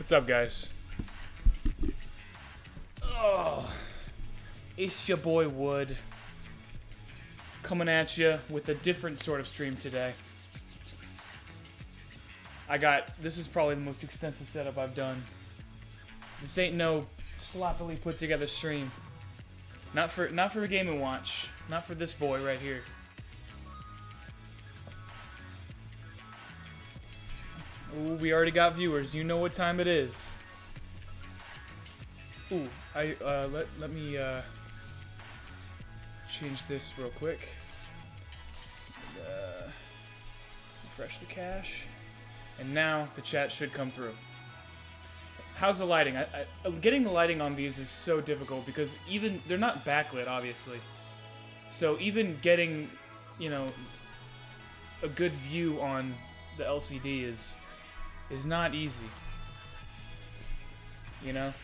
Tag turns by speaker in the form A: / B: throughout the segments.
A: What's up, guys? Oh, it's your boy Wood coming at you with a different sort of stream today. This is probably the most extensive setup I've done. This ain't no sloppily put together stream. Not for a Game & Watch. Not for this boy right here. Ooh, we already got viewers. You know what time it is. Ooh, let me change this real quick. And, refresh the cache, and now the chat should come through. How's the lighting? Getting the lighting on these is so difficult because even they're not backlit, obviously. So even getting, you know, a good view on the LCD is not easy. You know?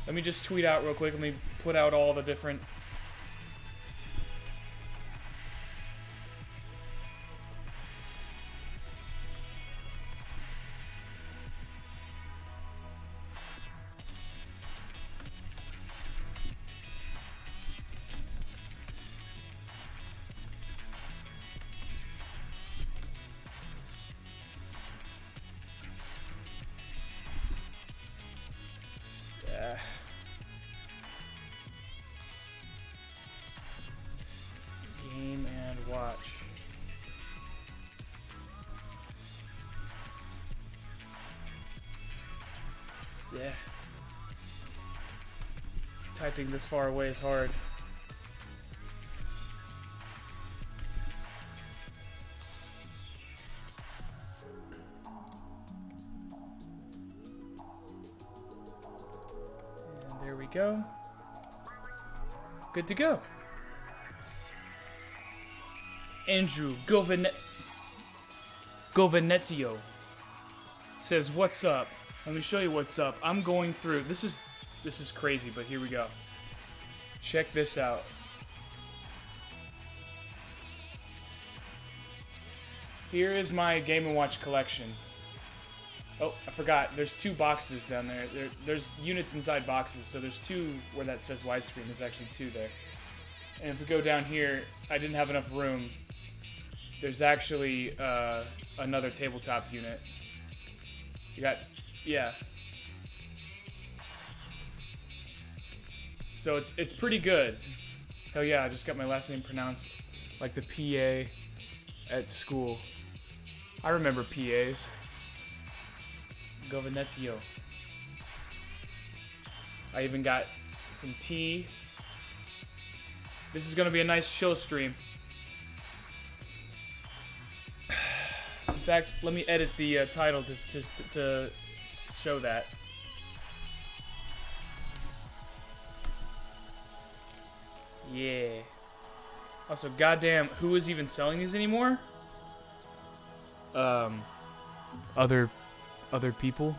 A: Let me just tweet out real quick. Let me put out all the different... Game and Watch. Yeah. Typing this far away is hard. And there we go. Good to go. Andrew Govenetio says, "What's up?" Let me show you what's up. I'm going through. This is crazy, but here we go. Check this out. Here is my Game & Watch collection. Oh, I forgot. There's two boxes down there. There's units inside boxes, so there's two where that says widescreen. There's actually two there. And if we go down here, I didn't have enough room. There's actually another tabletop unit. You got, yeah. So it's pretty good. Hell yeah, I just got my last name pronounced like the PA at school. I remember PAs. Govenetio. I even got some tea. This is gonna be a nice chill stream. In fact, let me edit the title to show that. Yeah. Also, goddamn, who is even selling these anymore? Other people.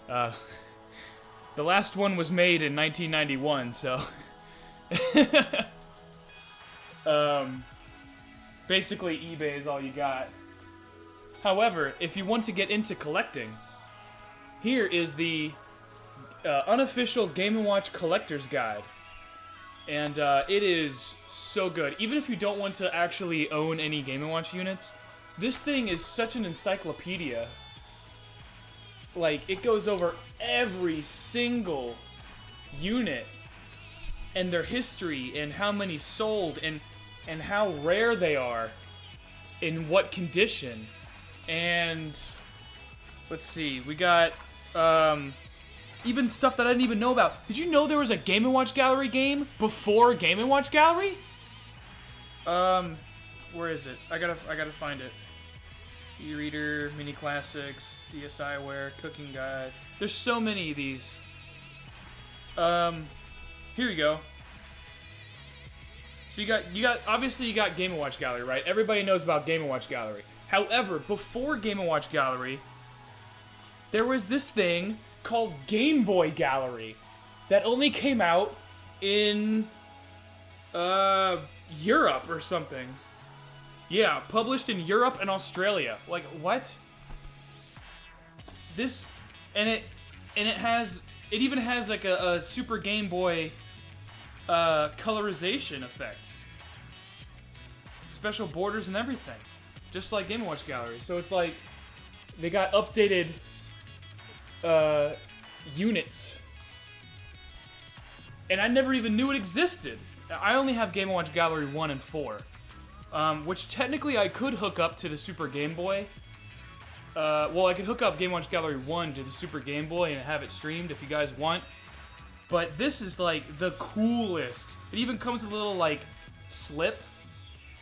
A: The last one was made in 1991, so. Basically, eBay is all you got. However, if you want to get into collecting, here is the unofficial Game & Watch Collector's Guide. And it is so good. Even if you don't want to actually own any Game & Watch units, this thing is such an encyclopedia. Like, it goes over every single unit and their history and how many sold and how rare they are, in what condition. And let's see, we got even stuff that I didn't even know about. Did you know there was a Game & Watch Gallery game before Game & Watch Gallery? Where is it? I gotta find it. E-reader, mini classics, DSiWare, cooking guide. There's so many of these. Here we go. So you got obviously you got Game & Watch Gallery, right? Everybody knows about Game & Watch Gallery. However, before Game & Watch Gallery, there was this thing called Game Boy Gallery that only came out in Europe or something. Yeah, published in Europe and Australia. Like, what? This, and it even has like a Super Game Boy colorization effect. Special borders and everything. Just like Game & Watch Gallery. So it's like, they got updated units. And I never even knew it existed. I only have Game & Watch Gallery 1 and 4. Which technically I could hook up to the Super Game Boy. Well, I could hook up Game & Watch Gallery 1 to the Super Game Boy and have it streamed if you guys want. But this is like the coolest. It even comes with a little like slip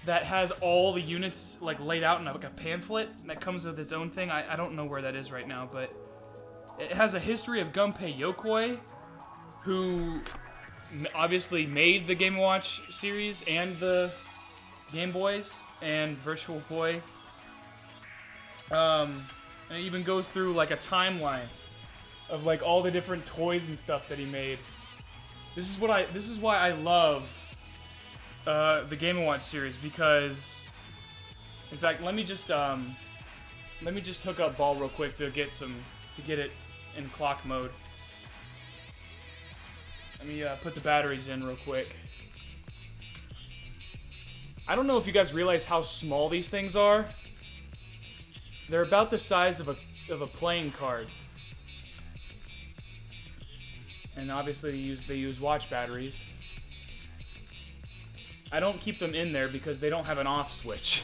A: that has all the units like laid out in like a pamphlet that comes with its own thing. I don't know where that is right now, but it has a history of Gunpei Yokoi, who obviously made the Game & Watch series and the Game Boys and Virtual Boy. And it even goes through like a timeline of like all the different toys and stuff that he made. This is why I love the Game & Watch series, because in fact let me just hook up Ball real quick to get it in clock mode. Let me put the batteries in real quick. I don't know if you guys realize how small these things are. They're about the size of a playing card. And obviously they use watch batteries. I don't keep them in there because they don't have an off switch.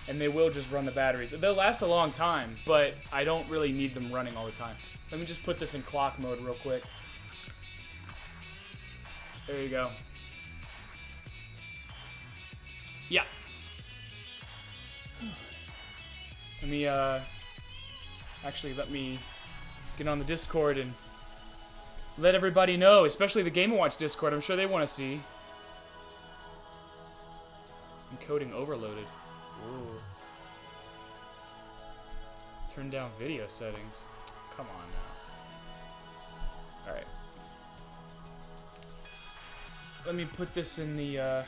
A: And they will just run the batteries. They'll last a long time, but I don't really need them running all the time. Let me just put this in clock mode real quick. There you go. Yeah. Let me, let me get on the Discord and let everybody know, especially the Game & Watch Discord. I'm sure they want to see. Encoding overloaded. Ooh. Turn down video settings. Come on now. Alright. Let me put this in the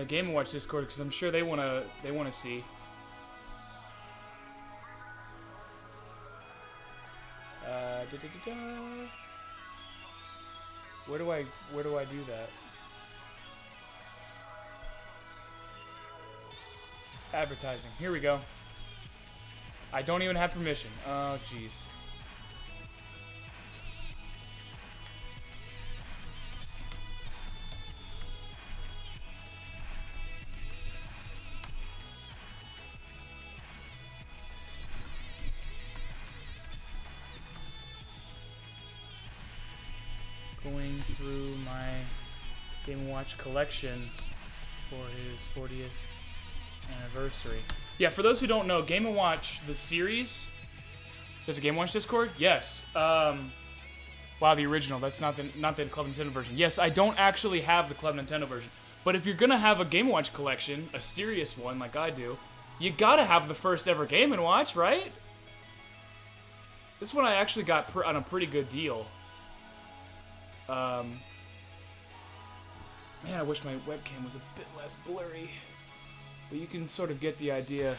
A: Game & Watch Discord because I'm sure they wanna see. Where do I do that? Advertising. Here we go. I don't even have permission. Oh, jeez. Going through my Game & Watch collection for his 40th anniversary. Yeah, for those who don't know, Game & Watch, the series, there's a Game & Watch Discord? Yes. Wow, the original. That's not the Club Nintendo version. Yes, I don't actually have the Club Nintendo version. But if you're going to have a Game & Watch collection, a serious one like I do, you gotta have the first ever Game & Watch, right? This one I actually got on a pretty good deal. Man, I wish my webcam was a bit less blurry. But you can sort of get the idea.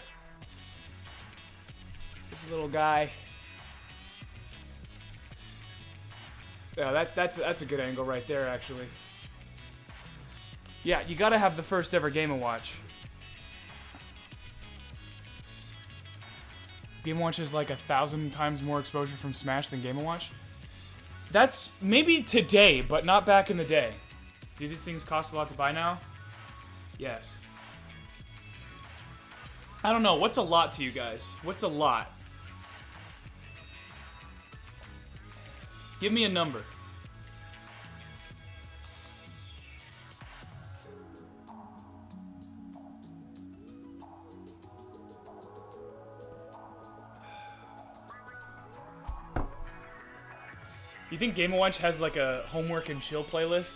A: This little guy. Yeah, that's a good angle right there, actually. Yeah, you gotta have the first ever Game & Watch. Game & Watch is like 1,000 times more exposure from Smash than Game & Watch. That's maybe today, but not back in the day. Do these things cost a lot to buy now? Yes. I don't know. What's a lot to you guys? What's a lot? Give me a number. You think Game & Watch has like a homework and chill playlist?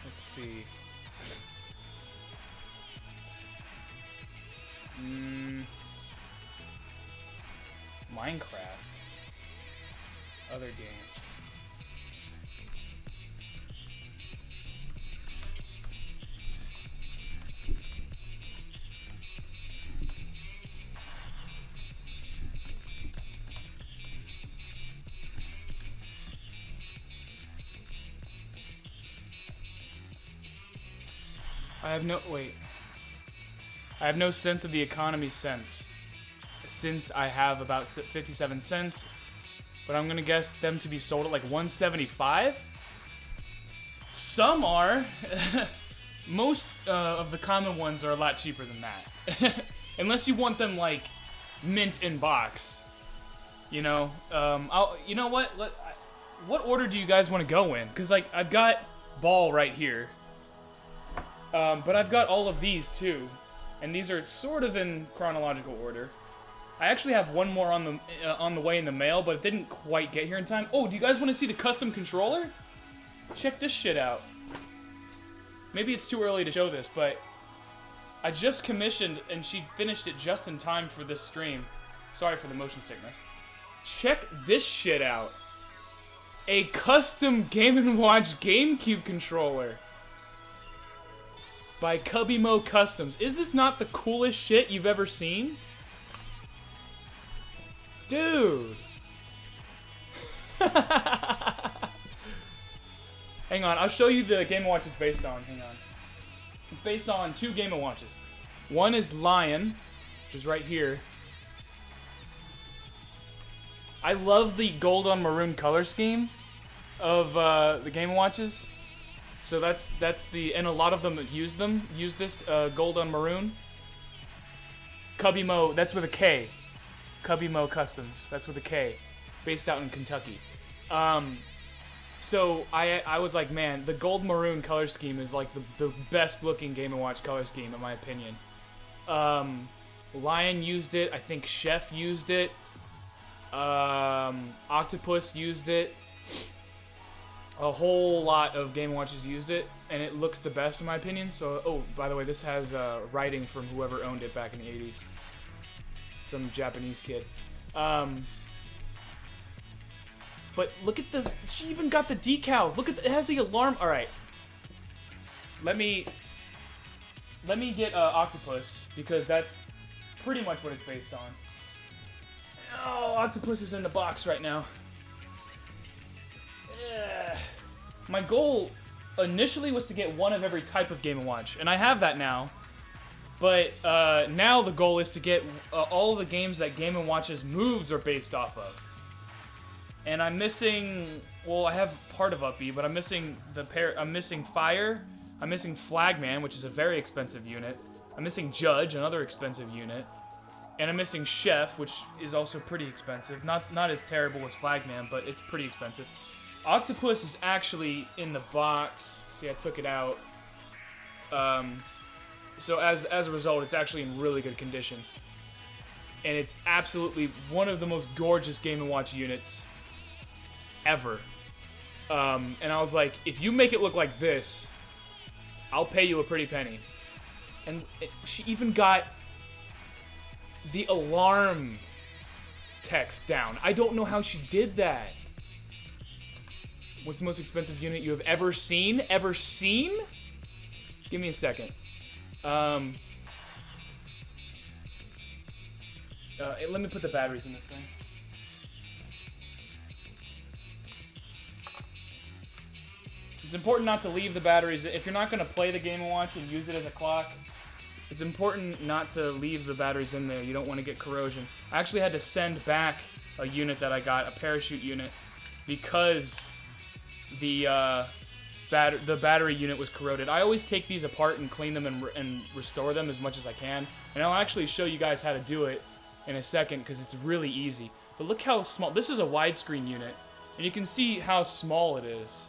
A: Let's see. Minecraft. Other games. I have no sense of the economy since I have about 57 cents, but I'm gonna guess them to be sold at like 175. Some are. Most of the common ones are a lot cheaper than that. Unless you want them like mint in box. You know, you know what? What order do you guys want to go in? Because like I've got ball right here. But I've got all of these too, and these are sort of in chronological order. I actually have one more on the way in the mail, but it didn't quite get here in time. Oh, do you guys want to see the custom controller? Check this shit out. Maybe it's too early to show this, but I just commissioned, and she finished it just in time for this stream. Sorry for the motion sickness. Check this shit out. A custom Game & Watch GameCube controller. By Kubbymo Customs. Is this not the coolest shit you've ever seen? Dude. Hang on, I'll show you the Game & Watch it's based on. Hang on. It's based on 2 Game & Watches. One is Lion, which is right here. I love the gold on maroon color scheme of the Game & Watches. So that's the, and a lot of them that use this gold on maroon. Kubbymo, that's with a K. Kubbymo Customs, that's with a K. Based out in Kentucky. So I was like, man, the gold maroon color scheme is like the best looking Game & Watch color scheme in my opinion. Lion used it, I think Chef used it. Octopus used it. A whole lot of Game & Watches used it, and it looks the best in my opinion. So, oh, by the way, this has writing from whoever owned it back in the 80s. Some Japanese kid. But look at the, she even got the decals. Look at, it has the alarm. All right. Let me get Octopus, because that's pretty much what it's based on. Oh, Octopus is in the box right now. My goal initially was to get one of every type of Game & Watch, and I have that now. But now the goal is to get all of the games that Game & Watch's moves are based off of. And I'm missing, well, I have part of Uppy, but I'm missing I'm missing Fire, I'm missing Flagman, which is a very expensive unit. I'm missing Judge, another expensive unit. And I'm missing Chef, which is also pretty expensive. Not as terrible as Flagman, but it's pretty expensive. Octopus is actually in the box. See, I took it out. So as a result, it's actually in really good condition. And it's absolutely one of the most gorgeous Game & Watch units ever. And I was like, if you make it look like this, I'll pay you a pretty penny. And she even got the alarm text down. I don't know how she did that. What's the most expensive unit you have ever seen? Ever seen? Give me a second. Let me put the batteries in this thing. It's important not to leave the batteries. If you're not going to play the Game & Watch and use it as a clock, it's important not to leave the batteries in there. You don't want to get corrosion. I actually had to send back a unit that I got, a parachute unit, because the battery unit was corroded. I always take these apart and clean them and restore them as much as I can. And I'll actually show you guys how to do it in a second because it's really easy. But look how small. This is a widescreen unit, and you can see how small it is.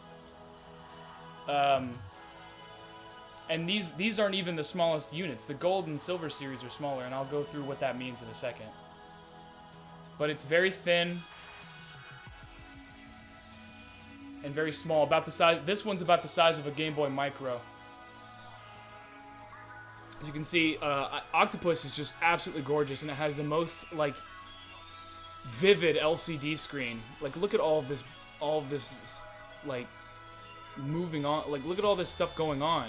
A: And these aren't even the smallest units. The gold and silver series are smaller, and I'll go through what that means in a second. But it's very thin and very small, about the size. This one's about the size of a Game Boy Micro. As you can see, Octopus is just absolutely gorgeous, and it has the most like vivid LCD screen. Like, look at all of this, like moving on. Like, look at all this stuff going on.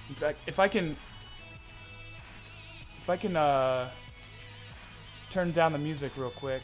A: In fact, if I can turn down the music real quick.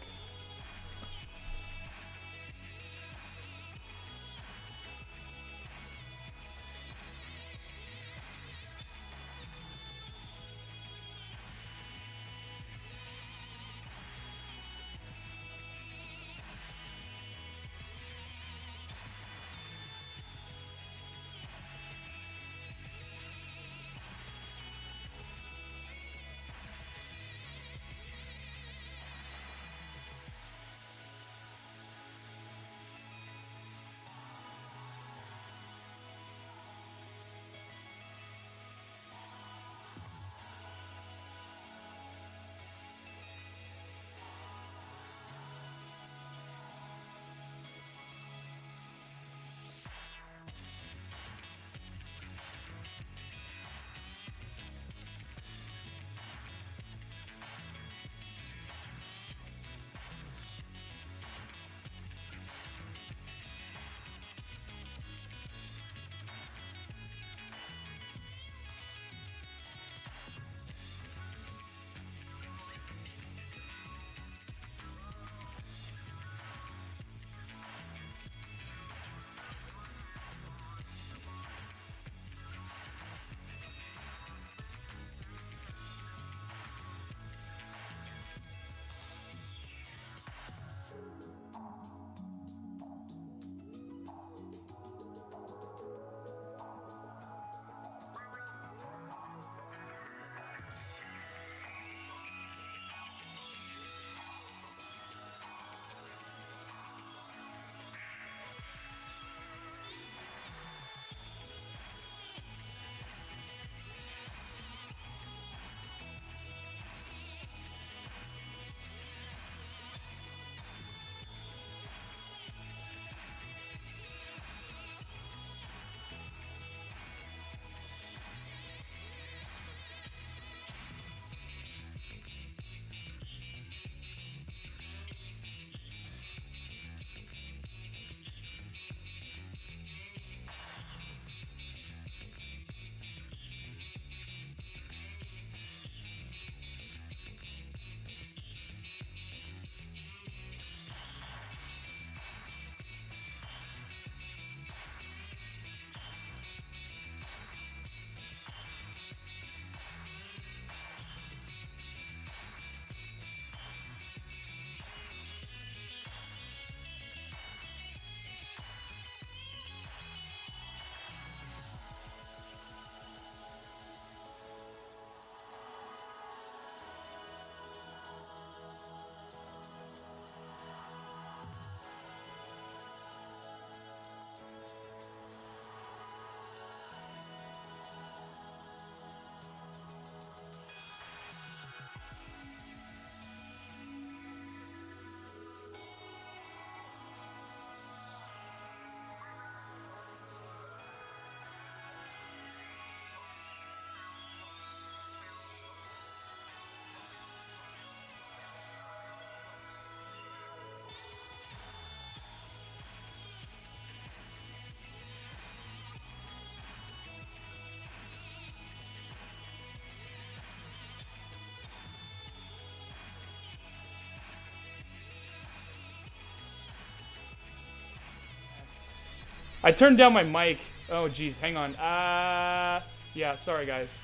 A: I turned down my mic. Oh, geez, hang on. Yeah, sorry, guys.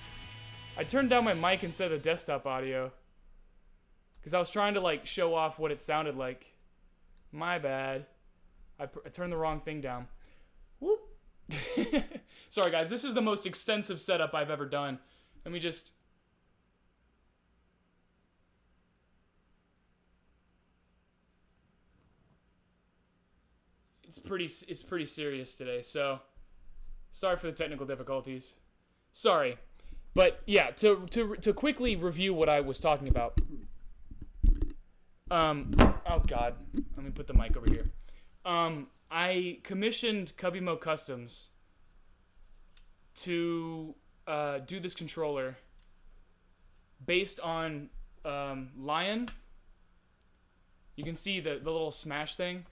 A: I turned down my mic instead of desktop audio. Because I was trying to, like, show off what it sounded like. My bad. I turned the wrong thing down. Whoop. Sorry, guys. This is the most extensive setup I've ever done. Let me just... It's pretty serious today, so sorry for the technical difficulties. Sorry. But yeah, to quickly review what I was talking about. Oh god. Let me put the mic over here. I commissioned Kubbymo Customs to do this controller based on Lion. You can see the little smash thing,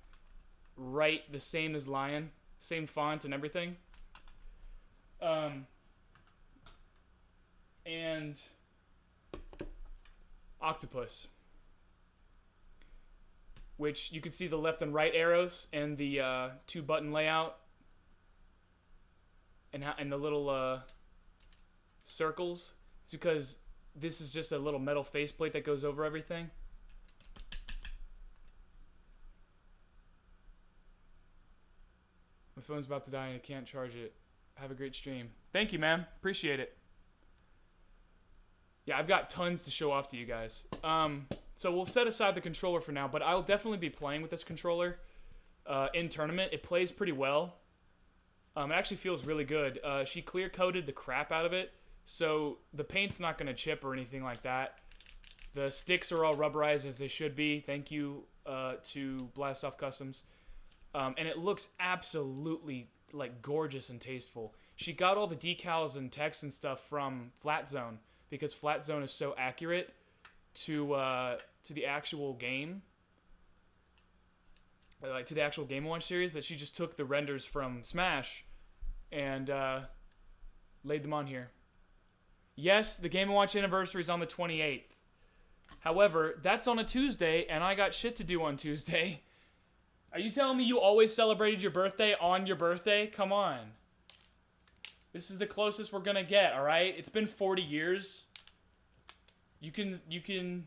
A: right, the same as Lion, same font and everything. And Octopus, which you can see the left and right arrows and the 2-button layout, and the little circles. It's because this is just a little metal faceplate that goes over everything. My phone's about to die and I can't charge it. Have a great stream. Thank you, man. Appreciate it. Yeah, I've got tons to show off to you guys. So we'll set aside the controller for now, but I'll definitely be playing with this controller in tournament. It plays pretty well. It actually feels really good. She clear-coated the crap out of it, so the paint's not going to chip or anything like that. The sticks are all rubberized as they should be. Thank you to Kubbymo Customs. And it looks absolutely like gorgeous and tasteful. She got all the decals and text and stuff from Flat Zone, because Flat Zone is so accurate to the actual game, like to the actual Game & Watch series, that she just took the renders from Smash and laid them on here. Yes, the Game & Watch anniversary is on the 28th. However, that's on a Tuesday, and I got shit to do on Tuesday. Are you telling me you always celebrated your birthday on your birthday? Come on. This is the closest we're gonna get, alright? It's been 40 years. You can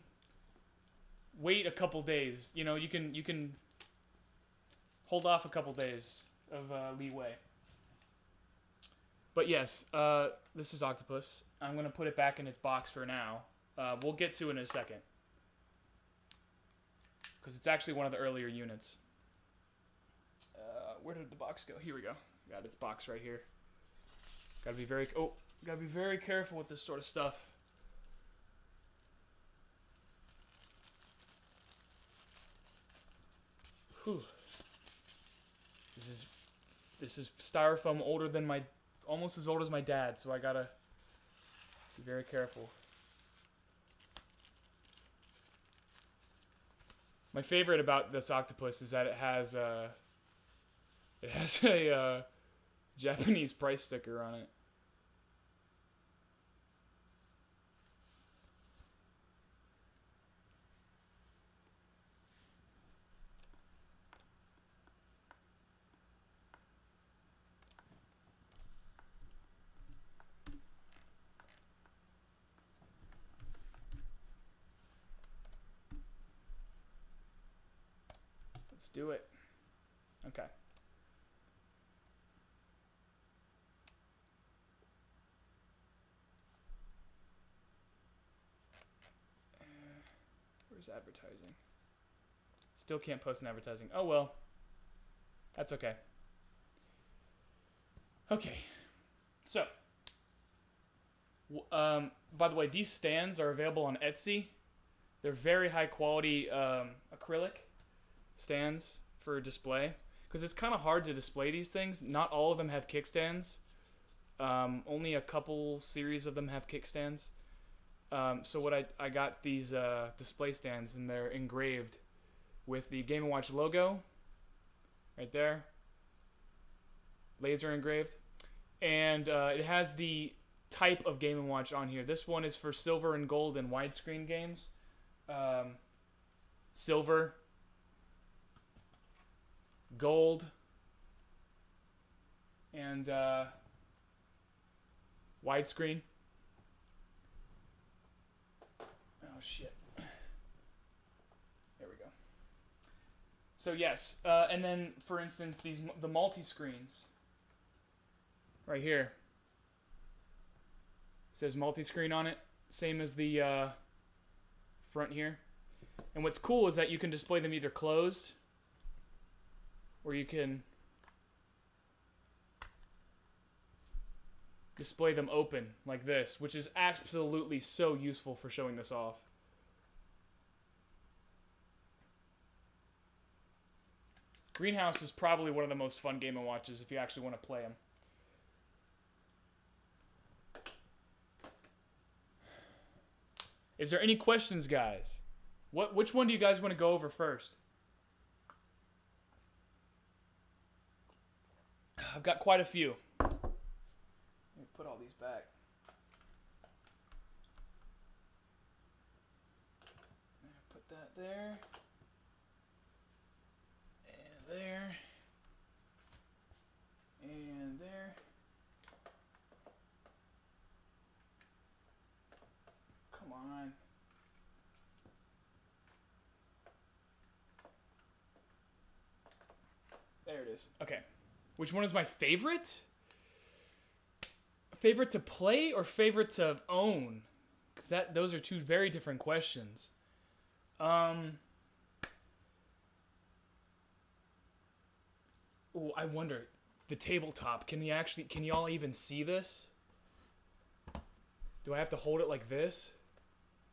A: wait a couple days. You know, you can hold off a couple days of leeway. But yes, this is Octopus. I'm gonna put it back in its box for now. We'll get to it in a second, because it's actually one of the earlier units. Where did the box go? Here we go. Got its box right here. Gotta be very careful with this sort of stuff. Whew. This is styrofoam older than almost as old as my dad, so I gotta be very careful. My favorite about this octopus is that it has a Japanese price sticker on it. Let's do it. Okay. Where's advertising? Still can't post an advertising. Oh well. That's okay. Okay. So, by the way, these stands are available on Etsy. They're very high quality acrylic stands for display, because it's kind of hard to display these things. Not all of them have kickstands. Only a couple series of them have kickstands. So what I got these display stands, and they're engraved with the Game & Watch logo right there, laser engraved, and it has the type of Game & Watch on here. This one is for silver and gold and widescreen games. Silver, gold, and widescreen. Oh shit. There we go. So yes, and then for instance, the multi-screens right here. It says multi-screen on it, same as the front here. And what's cool is that you can display them either closed, or you can display them open like this, which is absolutely so useful for showing this off. Greenhouse is probably one of the most fun Game & Watches if you actually want to play them. Is there any questions, guys? Which one do you guys want to go over first? I've got quite a few. Let me put all these back. Put that there. And there. And there. Come on. There it is. Okay. Which one is my favorite? Favorite to play or favorite to own? Because those are two very different questions. Oh, I wonder. The tabletop. Can y'all even see this? Do I have to hold it like this?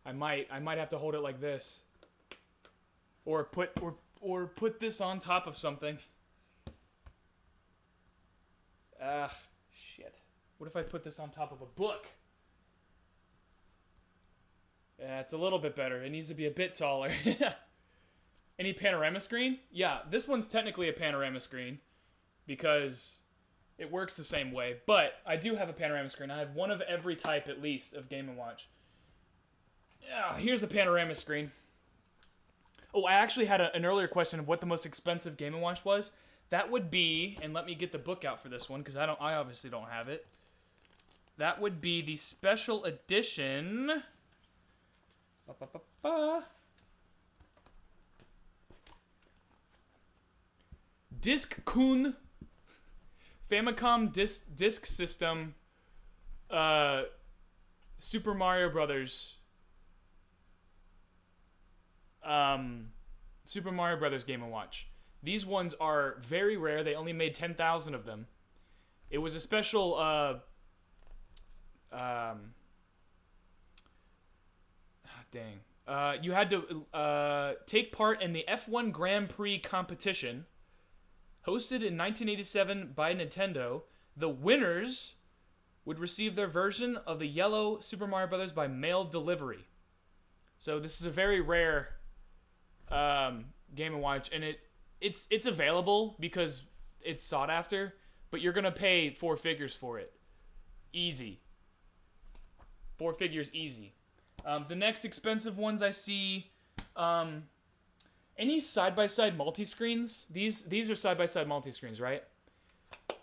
A: I might have to hold it like this. Or put this on top of something. Shit. What if I put this on top of a book? Yeah, it's a little bit better. It needs to be a bit taller. Any panorama screen? Yeah, this one's technically a panorama screen because it works the same way. But I do have a panorama screen. I have one of every type, at least, of Game & Watch. Yeah, here's the panorama screen. Oh, I actually had an earlier question of what the most expensive Game & Watch was. That would be, and let me get the book out for this one because I obviously don't have it. That would be the special edition. Disc-kun Famicom Disk System Super Mario Brothers Super Mario Brothers Game & Watch. These ones are very rare. They only made 10,000 of them. It was a special dang. You had to take part in the F1 Grand Prix competition hosted in 1987 by Nintendo. The winners would receive their version of the yellow Super Mario Brothers by mail delivery. So this is a very rare Game & Watch, and it's available because it's sought after, but you're gonna pay 4 figures for it. Easy. 4 figures easy. The next expensive ones I see, any side-by-side multi-screens. These are side-by-side multi-screens, right?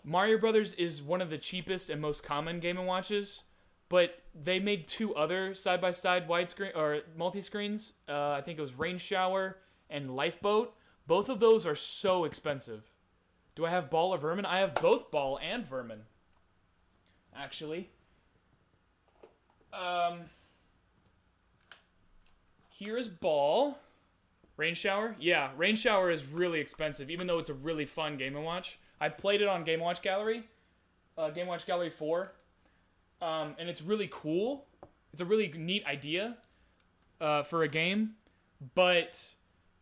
A: Mario Brothers is one of the cheapest and most common Game & Watches, but they made 2 other side-by-side widescreen or multi-screens. I think it was Rain Shower and Lifeboat. Both of those are so expensive. Do I have Ball or Vermin? I have both Ball and Vermin, actually. Here's Ball. Rain Shower? Yeah, Rain Shower is really expensive, even though it's a really fun Game & Watch. I've played it on Game & Watch Gallery, Game & Watch Gallery 4, and it's really cool. It's a really neat idea for a game, but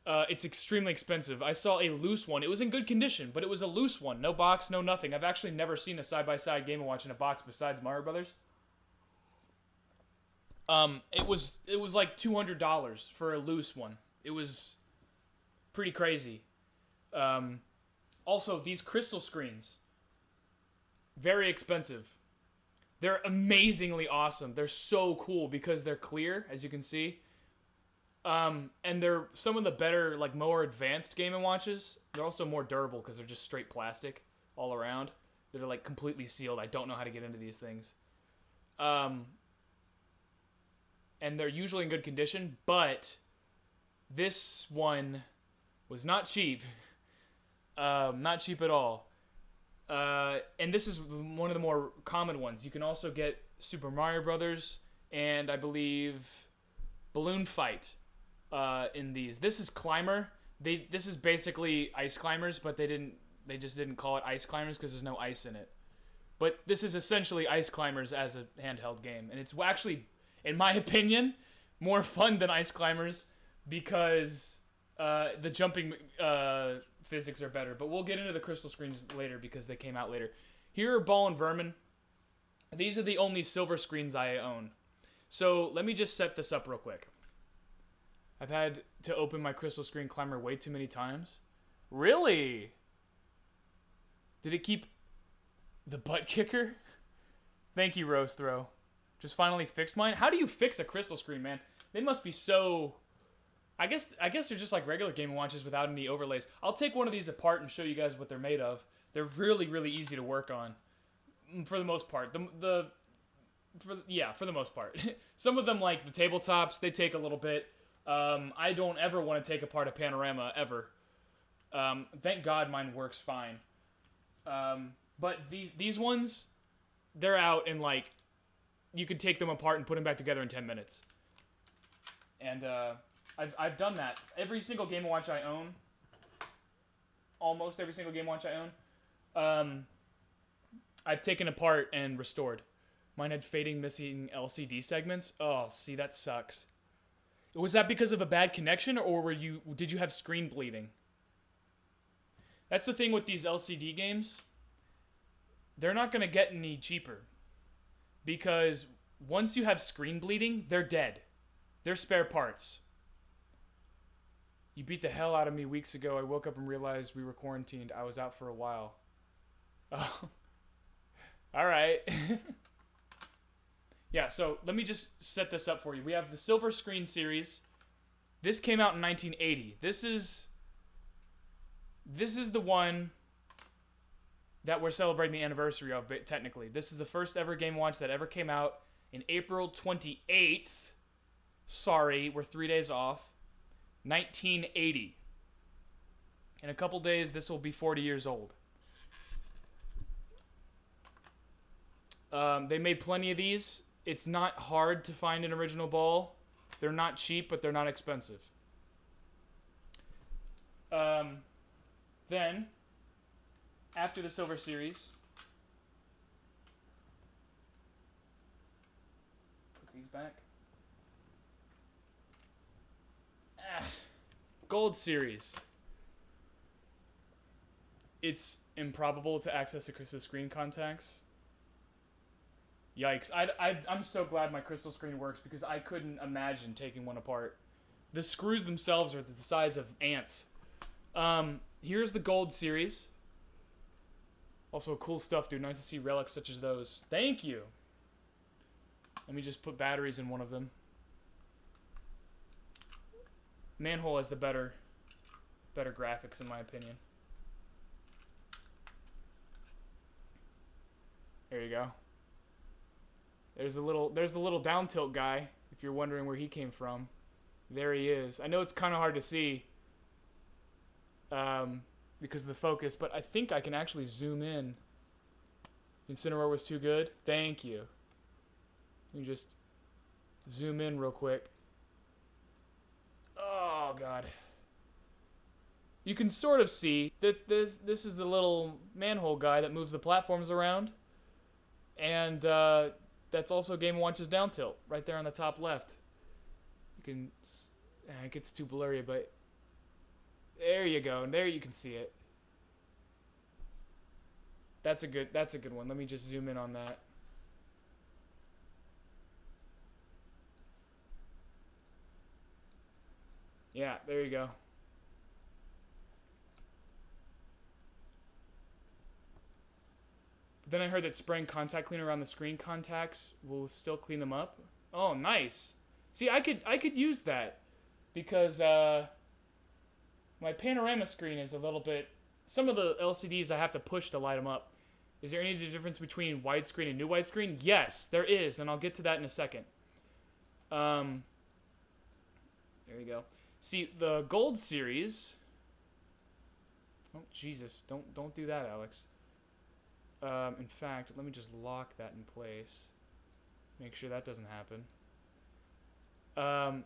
A: it's extremely expensive. I saw a loose one. It was in good condition, but it was a loose one. No box, no nothing. I've actually never seen a side-by-side Game & Watch in a box besides Mario Brothers. It was like $200 for a loose one. It was pretty crazy. Also, these crystal screens, very expensive. They're amazingly awesome. They're so cool because they're clear, as you can see. And they're some of the better, like, more advanced Game & Watches. They're also more durable because they're just straight plastic all around. They're, like, completely sealed. I don't know how to get into these things. And they're usually in good condition, but this one was not cheap. Not cheap at all. And this is one of the more common ones. You can also get Super Mario Brothers and I believe Balloon Fight in these. This is Climber. This is basically Ice Climbers, but they just didn't call it Ice Climbers because there's no ice in it. But this is essentially Ice Climbers as a handheld game, and it's actually, in my opinion, more fun than Ice Climbers because the jumping physics are better. But we'll get into the crystal screens later because they came out later. Here are Ball and Vermin. These are the only silver screens I own. So let me just set this up real quick. I've had to open my Crystal Screen Climber way too many times. Really? Did it keep the butt kicker? Thank you, Rose Throw. Just finally fixed mine. How do you fix a Crystal Screen, man? They must be so... I guess they're just like regular Game & Watches without any overlays. I'll take one of these apart and show you guys what they're made of. They're really, really easy to work on, for the most part. For the most part. Some of them, like the tabletops, they take a little bit. I don't ever want to take apart a panorama ever. Thank God mine works fine. But these ones, they're out and like you could take them apart and put them back together in 10 minutes. And I've done that. Every single Game & Watch I own, almost every single Game & Watch I own, I've taken apart and restored. Mine had fading, missing LCD segments. Oh, see, that sucks. Was that because of a bad connection, or did you have screen bleeding? That's the thing with these LCD games. They're not going to get any cheaper. Because once you have screen bleeding, they're dead. They're spare parts. You beat the hell out of me weeks ago. I woke up and realized we were quarantined. I was out for a while. Oh. All right. Yeah, so let me just set this up for you. We have the Silver Screen series. This came out in 1980. This is the one that we're celebrating the anniversary of, but technically. This is the first ever Game & Watch that ever came out in April 28th. Sorry, we're 3 days off. 1980. In a couple days, this will be 40 years old. They made plenty of these. It's not hard to find an original ball. They're not cheap, but they're not expensive. Then, after the Silver Series, put these back. Gold Series. It's improbable to access the Crystal Screen contacts. Yikes. I'm so glad my Crystal Screen works because I couldn't imagine taking one apart. The screws themselves are the size of ants. Here's the Gold Series. Also cool stuff, dude. Nice to see relics such as those. Thank you. Let me just put batteries in one of them. Manhole has the better graphics in my opinion. There you go. There's the little down tilt guy, if you're wondering where he came from. There he is. I know it's kind of hard to see because of the focus, but I think I can actually zoom in. Incineroar was too good. Thank you. Let me just zoom in real quick. Oh, God. You can sort of see that this is the little manhole guy that moves the platforms around. And that's also Game & Watch's down tilt, right there on the top left. You can... it gets too blurry, but... There you go, and there you can see it. That's a good one. Let me just zoom in on that. Yeah, there you go. But then I heard that spraying contact cleaner around the screen contacts will still clean them up. Oh, nice. See, I could use that because my panorama screen is a little bit... Some of the LCDs I have to push to light them up. Is there any difference between widescreen and new widescreen? Yes, there is, and I'll get to that in a second. There you go. See, the Gold Series... Oh, Jesus. Don't do that, Alex. In fact, let me just lock that in place. Make sure that doesn't happen. Let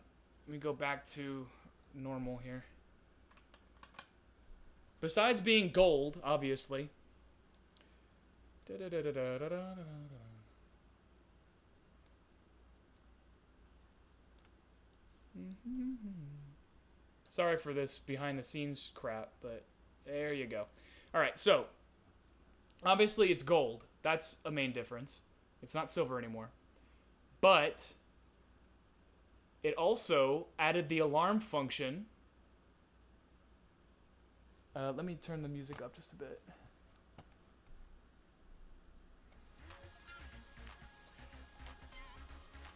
A: me go back to normal here. Besides being gold, obviously. Sorry for this behind the scenes crap, but there you go. Alright, so obviously it's gold. That's a main difference. It's not silver anymore. But It also added the alarm function. Let me turn the music up just a bit.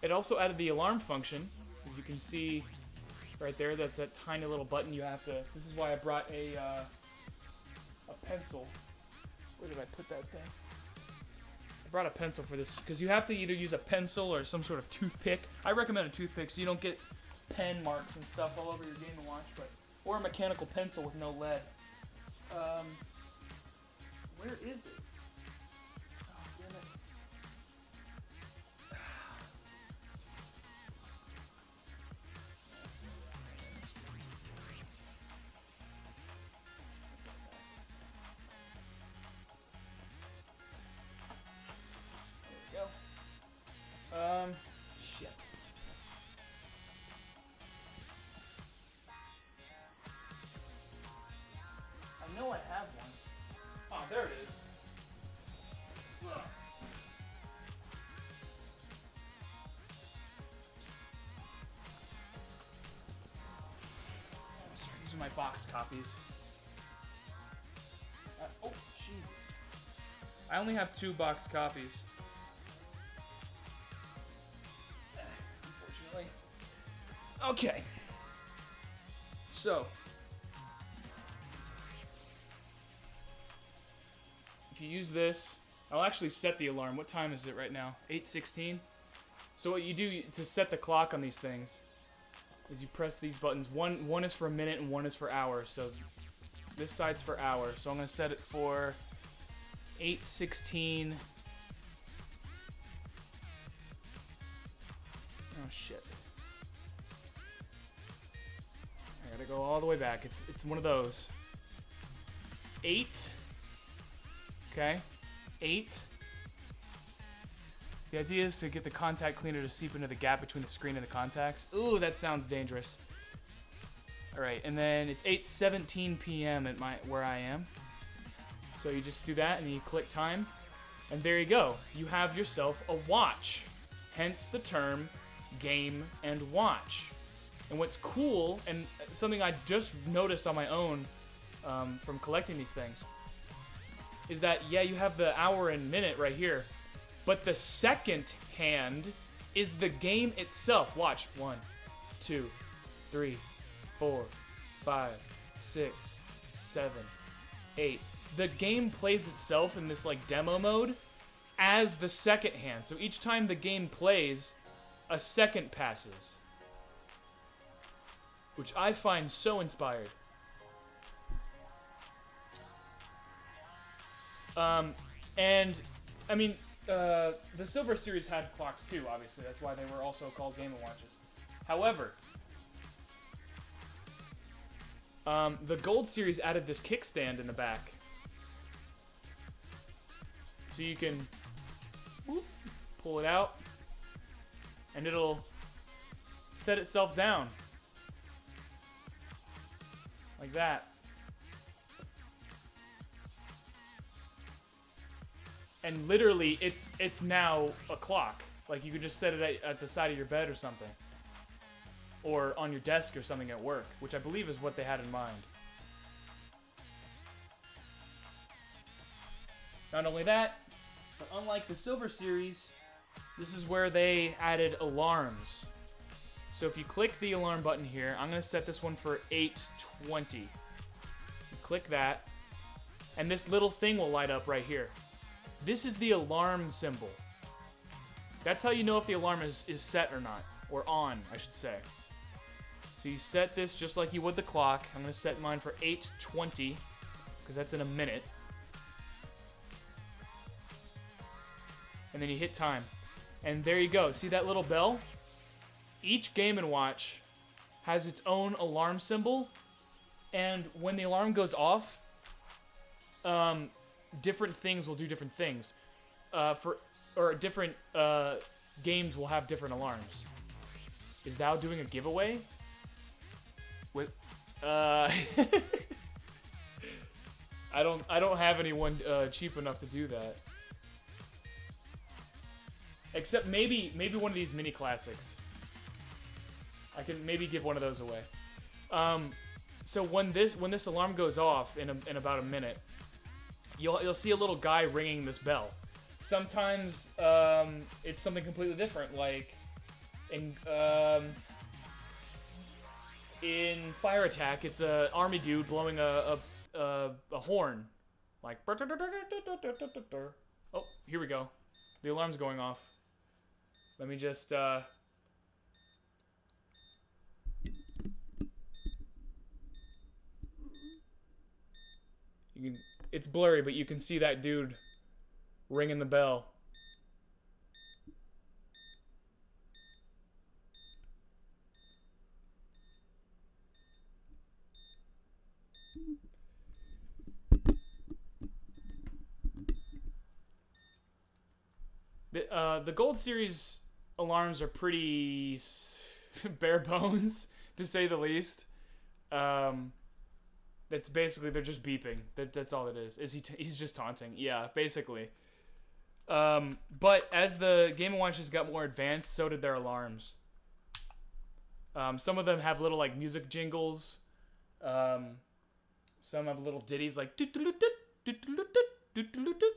A: It also added the alarm function, as you can see right there. That's that tiny little button you have to. This is why I brought a pencil. Where did I put that thing? I brought a pencil for this because you have to either use a pencil or some sort of toothpick. I recommend a toothpick so you don't get pen marks and stuff all over your Game & Watch, or a mechanical pencil with no lead. Where is it? Oh, damn it. There we go. Shit. I know I have one. Oh, there it is. Ugh. Oh, sorry, these are my box copies. Oh, Jesus. I only have 2 box copies. Unfortunately. Okay. So. If you use this, I'll actually set the alarm. What time is it right now? 8:16. So what you do to set the clock on these things is you press these buttons. One is for a minute and one is for hours. So this side's for hours. So I'm going to set it for 8:16. Oh shit. I gotta go all the way back. It's one of those. 8. Okay, 8. The idea is to get the contact cleaner to seep into the gap between the screen and the contacts. Ooh, that sounds dangerous. All right, and then it's 8:17 p.m. at where I am. So you just do that and you click time, and there you go. You have yourself a watch. Hence the term Game & Watch. And what's cool, and something I just noticed on my own from collecting these things, is that, yeah, you have the hour and minute right here, but the second hand is the game itself. Watch. 1, 2, 3, 4, 5, 6, 7, 8. The game plays itself in this like demo mode as the second hand. So each time the game plays, a second passes, which I find so inspired. And, I mean, the Silver Series had clocks too, obviously. That's why they were also called Game & Watches. However, the Gold Series added this kickstand in the back. So you can pull it out, and it'll set itself down. Like that. And literally, it's now a clock. Like, you could just set it at the side of your bed or something. Or on your desk or something at work, which I believe is what they had in mind. Not only that, but unlike the Silver Series, this is where they added alarms. So if you click the alarm button here, I'm going to set this one for 8:20. You click that, and this little thing will light up right here. This is the alarm symbol. That's how you know if the alarm is set or not. Or on, I should say. So you set this just like you would the clock. I'm going to set mine for 8:20, because that's in a minute. And then you hit time. And there you go. See that little bell? Each Game & Watch has its own alarm symbol. And when the alarm goes off, different things will do different things. Different games will have different alarms. Is thou doing a giveaway? With I don't have anyone cheap enough to do that. Except maybe one of these mini classics. I can maybe give one of those away. So when this alarm goes off in about a minute, you'll see a little guy ringing this bell. Sometimes it's something completely different, like in Fire Attack, it's an army dude blowing a horn, like. Oh, here we go. The alarm's going off. Let me just. You can. It's blurry, but you can see that dude ringing the bell. The Gold Series alarms are pretty bare bones, to say the least. That's basically, they're just beeping. That's all it is. He's just taunting. Yeah, basically. But as the Game & Watches got more advanced, so did their alarms. Some of them have little like music jingles. Some have little ditties like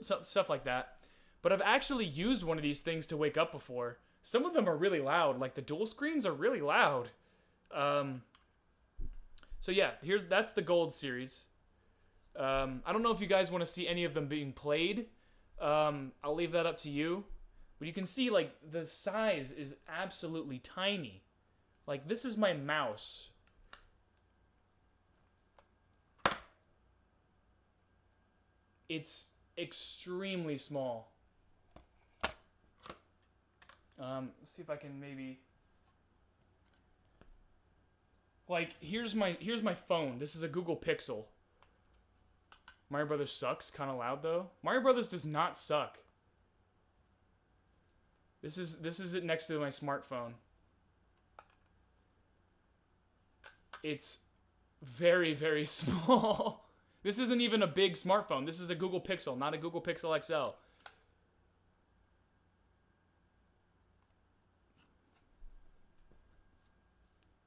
A: stuff like that. But I've actually used one of these things to wake up before. Some of them are really loud. Like the dual screens are really loud. So yeah, that's the Gold Series. I don't know if you guys want to see any of them being played. I'll leave that up to you. But you can see like the size is absolutely tiny. Like this is my mouse. It's extremely small. Let's see if I can maybe. Like here's my phone. This is a Google Pixel. Mario Brothers sucks, kind of loud though. Mario Brothers does not suck. This is it next to my smartphone. It's very, very small. This isn't even a big smartphone. This is a Google Pixel, not a Google Pixel XL.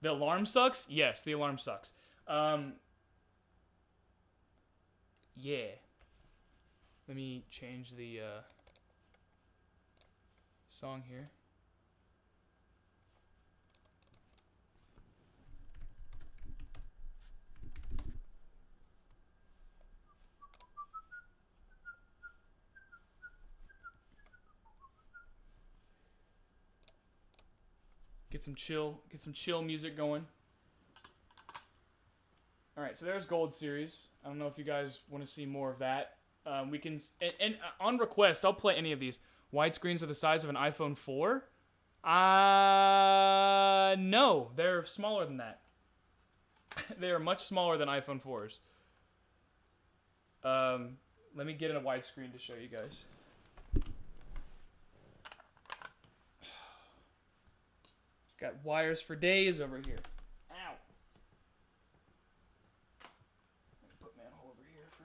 A: The alarm sucks? Yes, the alarm sucks. Yeah. Let me change the song here. Get some chill music going. All right, so there's Gold Series. I don't know if you guys want to see more of that. We can, and on request, I'll play any of these. Widescreens are the size of an iPhone 4? No, they're smaller than that. They are much smaller than iPhone 4s. Let me get in a widescreen to show you guys. Got wires for days over here. Ow. Let me put manhole over here for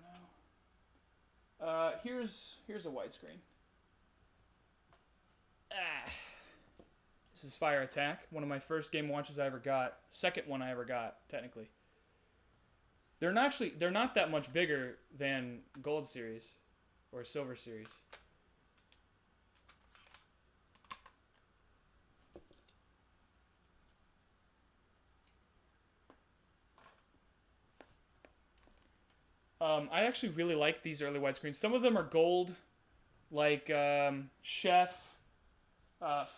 A: now. Here's a widescreen. This is Fire Attack, one of my first Game Watches I ever got. Second one I ever got, technically. They're not that much bigger than Gold Series or Silver Series. I actually really like these early widescreens. Some of them are gold, like Chef,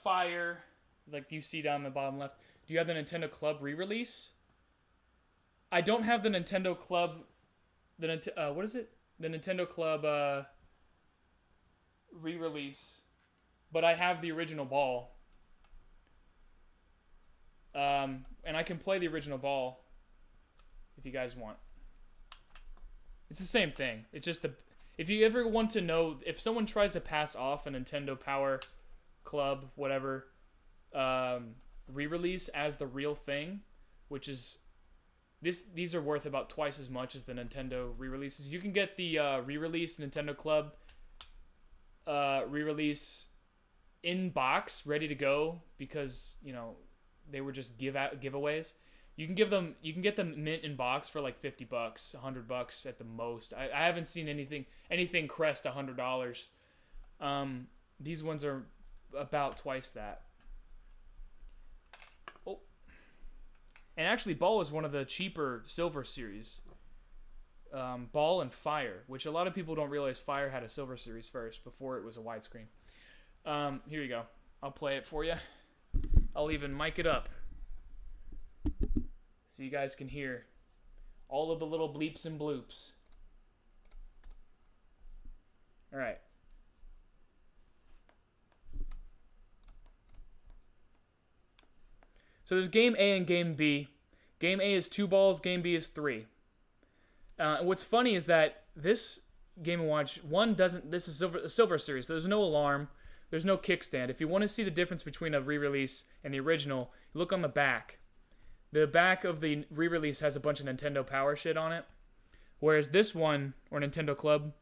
A: Fire, like you see down the bottom left. Do you have the Nintendo Club re-release? I don't have the Nintendo Club. What is it? The Nintendo Club re-release, but I have the original ball. And I can play the original ball if you guys want. It's the same thing. It's just if you ever want to know, if someone tries to pass off a Nintendo Power Club, whatever, re-release as the real thing, which is these are worth about twice as much as the Nintendo re-releases. You can get the re-release Nintendo Club re-release in box, ready to go, because they were just giveaways. You can get them mint in box for like $50, $100 at the most. I haven't seen anything crest $100. These ones are about twice that. Oh, and actually, Ball is one of the cheaper Silver Series. Ball and Fire, which a lot of people don't realize Fire had a Silver Series first before it was a widescreen. Here you go. I'll play it for you. I'll even mic it up so you guys can hear all of the little bleeps and bloops. All right. So there's game A and game B. Game A is 2 balls, game B is 3. What's funny is that this Game & Watch, this is a Silver Series, so there's no alarm, there's no kickstand. If you want to see the difference between a re-release and the original, look on the back. The back of the re-release has a bunch of Nintendo Power shit on it, whereas this one, or Nintendo Club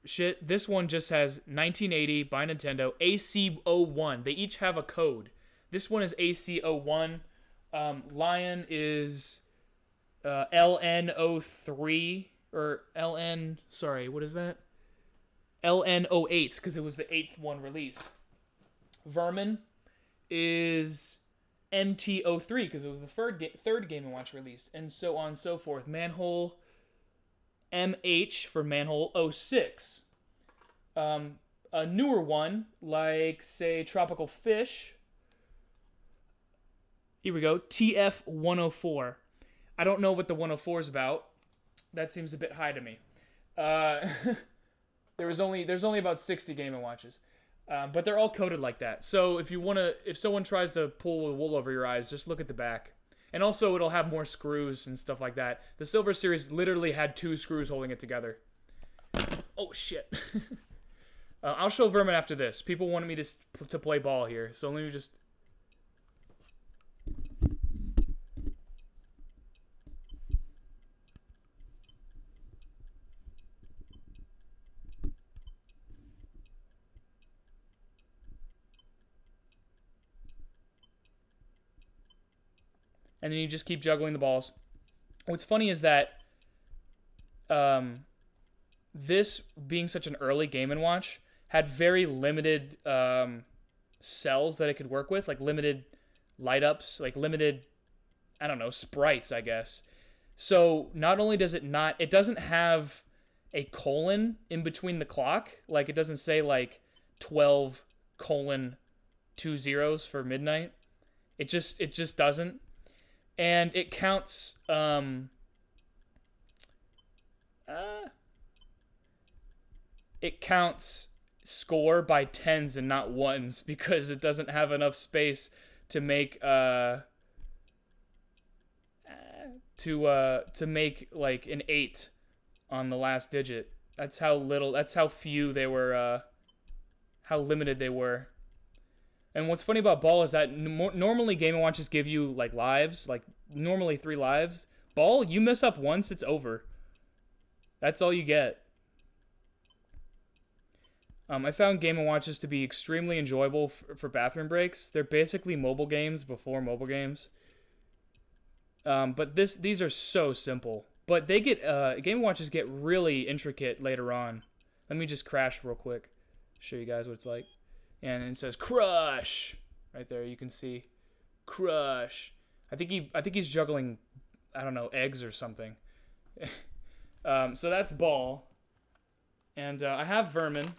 A: shit, this one just has 1980 by Nintendo, AC01. They each have a code. This one is AC01. Lion is LN03, or LN, sorry, what is that? LN08, because it was the 8th one released. Vermin is NT03, because it was the third Game & Watch released, and so on and so forth. Manhole MH for Manhole 06. A newer one, like, say, Tropical Fish. Here we go, TF104. I don't know what the 104 is about. That seems a bit high to me. There's only about 60 Game & Watches. But they're all coded like that. So if someone tries to pull the wool over your eyes, just look at the back. And also it'll have more screws and stuff like that. The Silver Series literally had 2 screws holding it together. Oh shit. I'll show Vermin after this. People wanted me to play Ball here, so let me just... And then you just keep juggling the balls. What's funny is that this, being such an early Game & Watch, had very limited cells that it could work with, like limited light-ups, like limited, I don't know, sprites, I guess. So not only does it doesn't have a colon in between the clock, like it doesn't say like 12:2 zeros for midnight. It just doesn't. And it counts score by tens and not ones, because it doesn't have enough space to make like an 8 on the last digit. That's how few they were, how limited they were. And what's funny about Ball is that normally Game & Watches give you like lives, like normally 3 lives. Ball, you mess up once, it's over. That's all you get. I found Game & Watches to be extremely enjoyable for bathroom breaks. They're basically mobile games before mobile games. But these are so simple. But they get Game & Watches get really intricate later on. Let me just crash real quick, show you guys what it's like. And it says crush right there. You can see crush. I think he's juggling, I don't know, eggs or something. So that's Ball. And I have Vermin.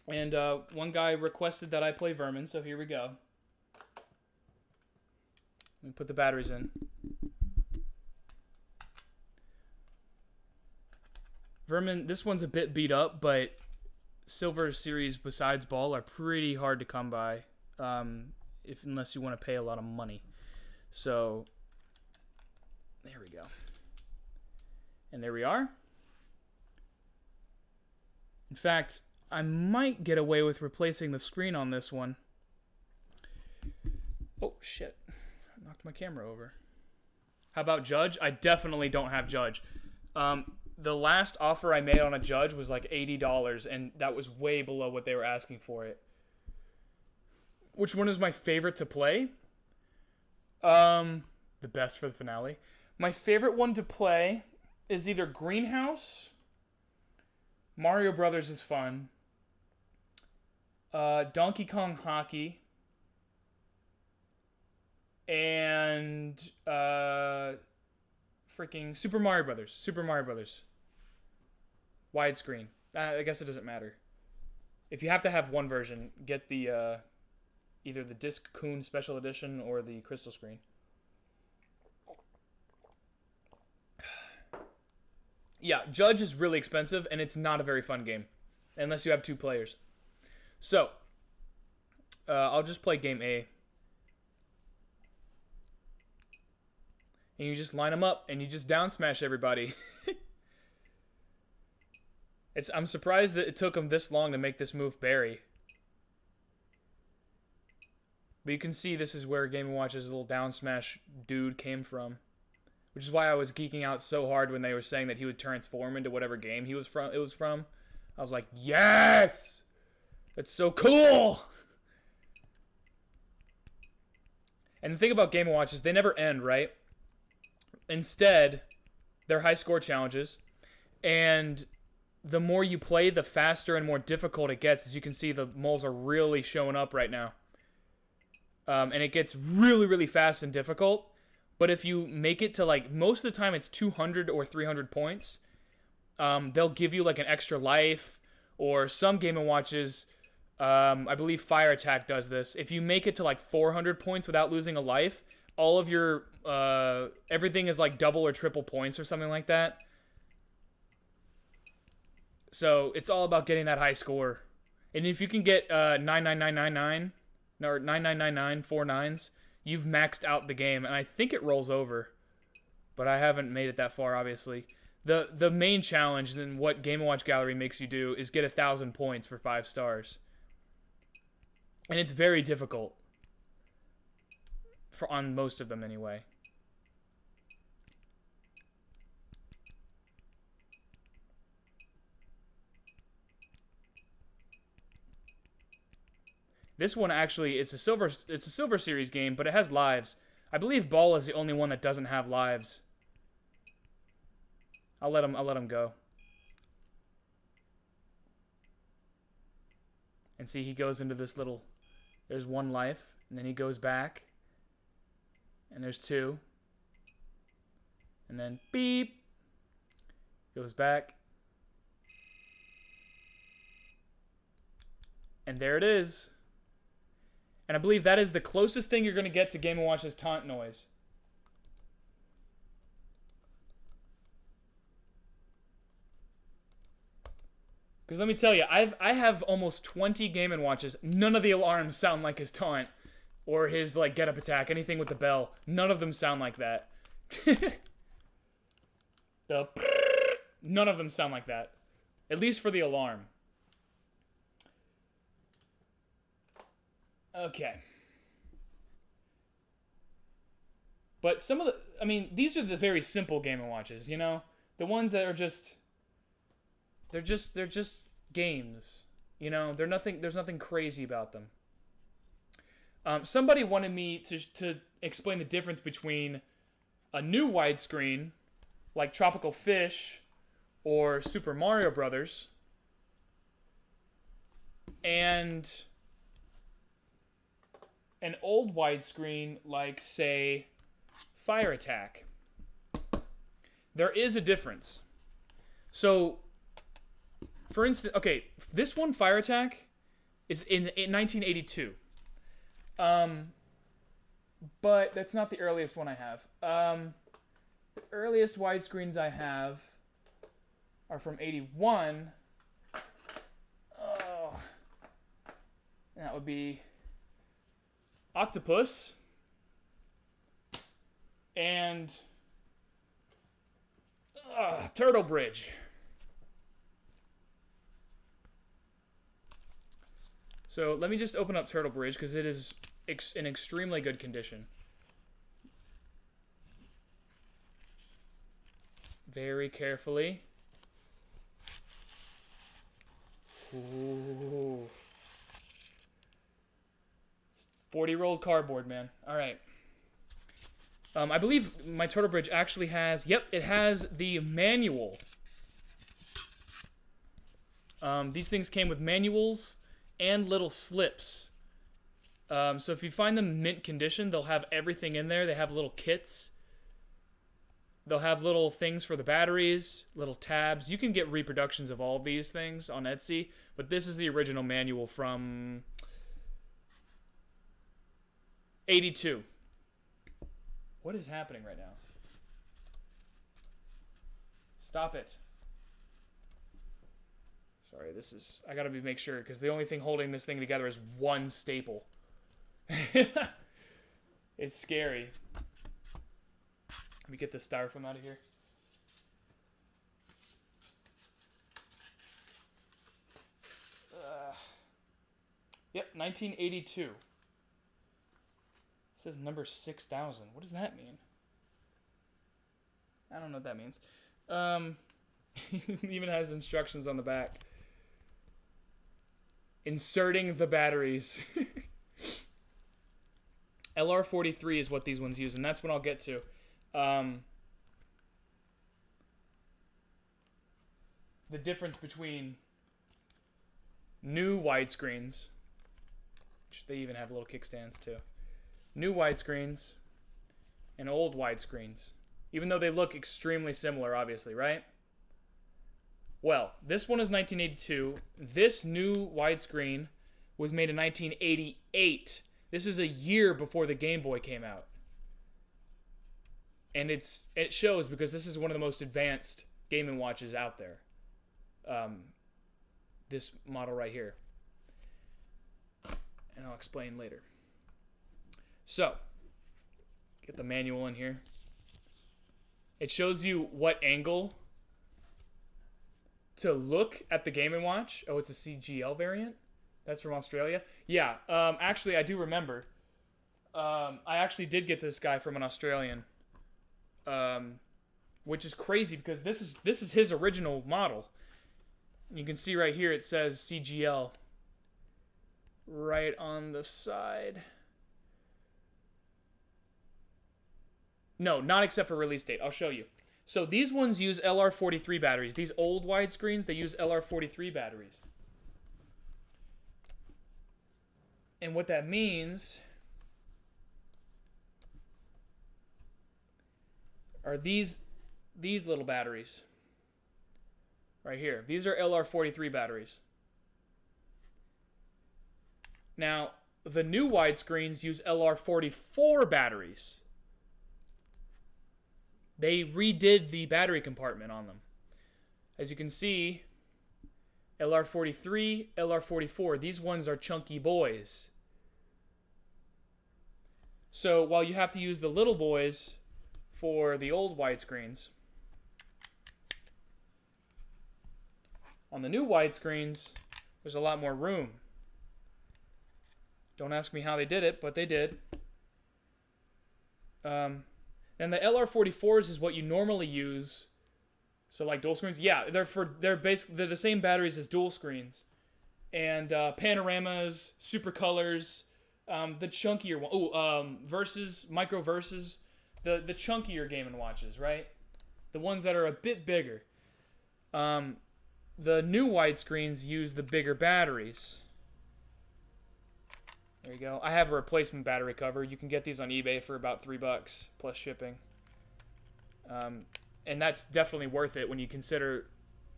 A: And one guy requested that I play Vermin, so here we go. Let me put the batteries in. Vermin, this one's a bit beat up, but Silver Series besides Ball are pretty hard to come by, unless you want to pay a lot of money. So there we go. And there we are. In fact, I might get away with replacing the screen on this one. Oh shit, I knocked my camera over. How about Judge? I definitely don't have Judge. The last offer I made on a Judge was like $80, and that was way below what they were asking for it. Which one is my favorite to play? The best for the finale. My favorite one to play is either Greenhouse. Mario Brothers is fun. Donkey Kong Hockey. And freaking Super Mario Brothers. Super Mario Brothers. Widescreen. I guess it doesn't matter. If you have to have one version, get the either the Disc Coon Special Edition or the Crystal Screen. Yeah, Judge is really expensive, and it's not a very fun game. Unless you have 2 players. So, I'll just play game A. And you just line them up, and you just down smash everybody. I'm surprised that it took them this long to make this move Barry. But you can see this is where Game & Watch's little down smash dude came from. Which is why I was geeking out so hard when they were saying that he would transform into whatever game it was from. I was like, yes! That's so cool! And the thing about Game & Watch is they never end, right? Instead, they're high score challenges. And the more you play, the faster and more difficult it gets. As you can see, the moles are really showing up right now. And it gets really, really fast and difficult. But if you make it to, like, most of the time it's 200 or 300 points, they'll give you, like, an extra life. Or some Game & Watches, I believe Fire Attack does this. If you make it to, like, 400 points without losing a life, all of your, everything is, like, double or triple points or something like that. So it's all about getting that high score. And if you can get 99999, or 9999, 4 nines, you've maxed out the game, and I think it rolls over. But I haven't made it that far, obviously. The main challenge, and what Game & Watch Gallery makes you do, is get 1,000 points for 5 stars. And it's very difficult. On most of them, anyway. This one actually is it's a Silver Series game, but it has lives. I believe Ball is the only one that doesn't have lives. I'll let him go. And see, he goes into this little, there's 1 life, and then he goes back. And there's 2. And then beep. Goes back. And there it is. And I believe that is the closest thing you're going to get to Game & Watch's taunt noise. Because let me tell you, I have almost 20 Game & Watches. None of the alarms sound like his taunt. Or his, like, get-up attack. Anything with the bell. None of them sound like that. None of them sound like that. At least for the alarm. Okay. But some of the, I mean, these are the very simple Game & Watches, you know? The ones that are just, they're just games, you know? There's nothing crazy about them. Somebody wanted me to explain the difference between a new widescreen, like Tropical Fish or Super Mario Brothers, and an old widescreen like, say, Fire Attack. There is a difference. So, for instance, okay, this one, Fire Attack, is in 1982. But that's not the earliest one I have. The earliest widescreens I have are from 81. Oh, that would be Octopus and Turtle Bridge. So let me just open up Turtle Bridge because it is in extremely good condition. Very carefully. Ooh. It's 40-year-old cardboard, man. All right. I believe my Turtle Bridge actually has... Yep, it has the manual. These things came with manuals and little slips. So if you find them mint condition, they'll have everything in there. They have little kits. They'll have little things for the batteries, little tabs. You can get reproductions of all of these things on Etsy, but this is the original manual from 82. What is happening right now? Stop it. Sorry, this is... I gotta make sure, because the only thing holding this thing together is one staple. It's scary. Let me get this styrofoam out of here. Yep, 1982. It says number 6,000. What does that mean? I don't know what that means. It even has instructions on the back. Inserting the batteries. LR43 is what these ones use, and that's what I'll get to. The difference between new widescreens, which they even have little kickstands too, new widescreens and old widescreens, even though they look extremely similar, obviously, right? Well, this one is 1982. This new widescreen was made in 1988. This is a year before the Game Boy came out. And it shows because this is one of the most advanced Game & Watches out there. This model right here. And I'll explain later. So, get the manual in here. It shows you what angle to look at the Game & Watch. Oh, it's a CGL variant? That's from Australia? Yeah, actually, I do remember. I actually did get this guy from an Australian. Which is crazy because this is his original model. You can see right here it says CGL right on the side. No, not except for release date. I'll show you. So these ones use LR43 batteries. These old widescreens, they use LR43 batteries. And what that means are these little batteries right here. These are LR43 batteries. Now, the new widescreens use LR44 batteries. They redid the battery compartment on them. As you can see, LR43, LR44, these ones are chunky boys. So while you have to use the little boys for the old widescreens, on the new widescreens, there's a lot more room. Don't ask me how they did it, but they did. And the LR44s is what you normally use. So like dual screens, yeah, they're the same batteries as dual screens, and panoramas, super colors, the chunkier one. Oh, versus micro versus the chunkier Game & Watches, right? The ones that are a bit bigger. The new widescreens use the bigger batteries. There you go. I have a replacement battery cover. You can get these on eBay for about $3 plus shipping. And that's definitely worth it when you consider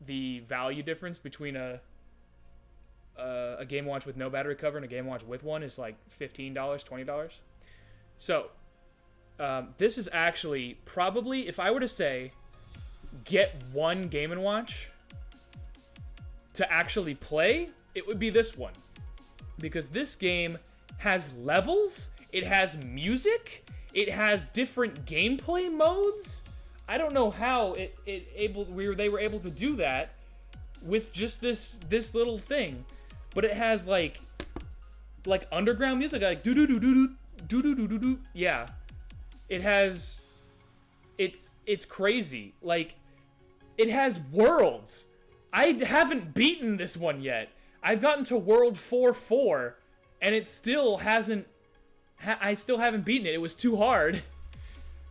A: the value difference between a Game & Watch with no battery cover and a Game & Watch with one is like $15, $20. So, this is actually probably, if I were to say, get one Game & Watch to actually play, it would be this one. Because this game has levels, it has music, it has different gameplay modes. I don't know how they were able to do that with just this little thing, but it has like underground music, like do do do do do do do do do. Yeah, it has. It's crazy. Like, it has worlds. I haven't beaten this one yet. I've gotten to World 4-4, and it still hasn't I still haven't beaten it. It was too hard.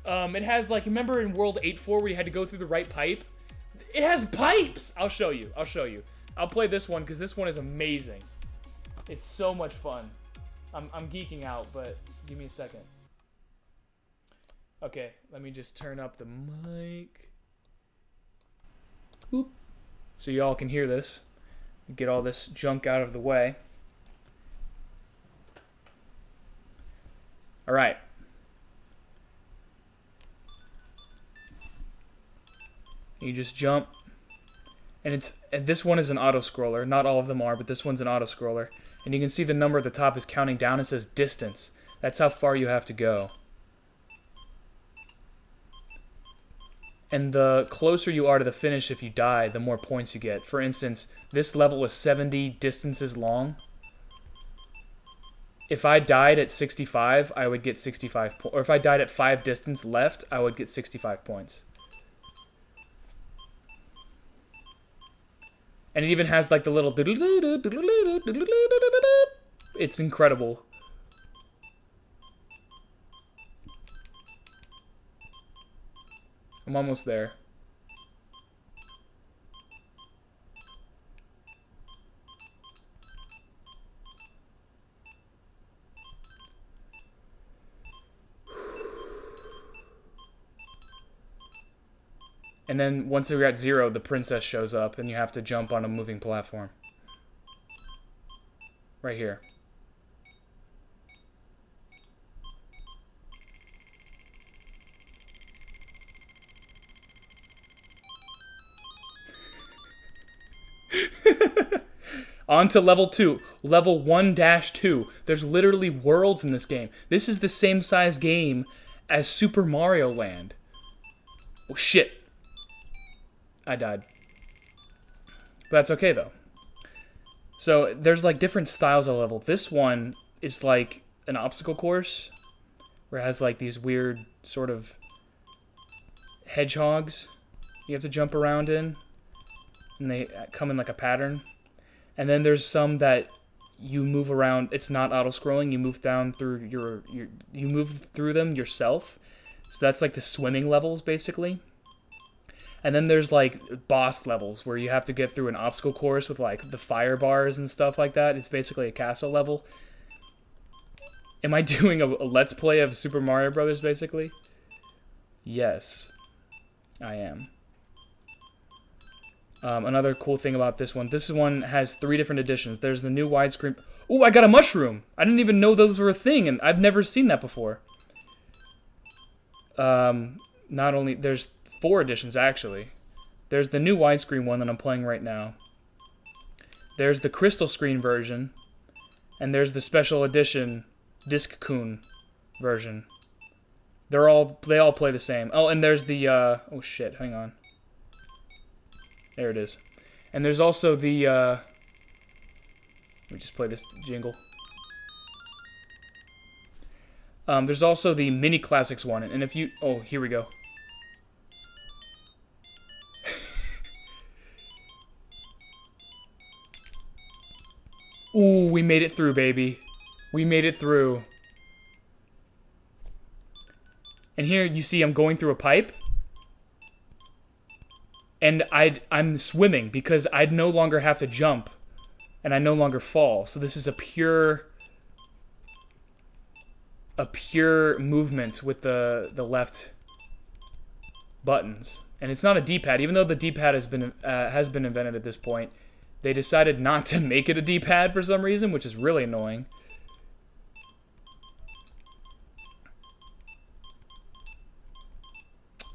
A: It has, like, remember in World 8-4 where you had to go through the right pipe? It has pipes! I'll show you. I'll play this one because this one is amazing. It's so much fun. I'm geeking out, but give me a second. Okay, let me just turn up the mic. Oop. So y'all can hear this. Get all this junk out of the way. All right. You just jump. And this one is an auto-scroller. Not all of them are, but this one's an auto-scroller. And you can see the number at the top is counting down. It says distance. That's how far you have to go. And the closer you are to the finish if you die, the more points you get. For instance, this level was 70 distances long. If I died at 65, I would get 65 points. Or if I died at 5 distance left, I would get 65 points. And it even has like the little... It's incredible. I'm almost there. And then once you're at 0, the princess shows up and you have to jump on a moving platform. Right here. On to level 2. Level 1-2. There's literally worlds in this game. This is the same size game as Super Mario Land. Oh, shit. I died. But that's okay, though. So, there's, like, different styles of level. This one is, like, an obstacle course. Where it has, like, these weird sort of hedgehogs you have to jump around in. And they come in, like, a pattern. And then there's some that you move around. It's not auto-scrolling. You move down through you move through them yourself. So that's, like, the swimming levels, basically. And then there's, like, boss levels where you have to get through an obstacle course with, like, the fire bars and stuff like that. It's basically a castle level. Am I doing a Let's Play of Super Mario Brothers, basically? Yes, I am. Another cool thing about this one has 3 different editions. There's the new widescreen... Ooh, I got a mushroom! I didn't even know those were a thing, and I've never seen that before. Not only... There's 4 editions, actually. There's the new widescreen one that I'm playing right now. There's the crystal screen version. And there's the special edition Disc-Kun version. They all play the same. Oh, and there's the... oh, shit, hang on. There it is. And there's also the, let me just play this jingle. There's also the Mini Classics one, and if you... Oh, here we go. Ooh, we made it through, baby. We made it through. And here, you see I'm going through a pipe. And I'm swimming because I'd no longer have to jump. And I no longer fall. So this is a pure movement with the left buttons. And it's not a D-pad. Even though the D-pad has been invented at this point, they decided not to make it a D-pad for some reason, which is really annoying.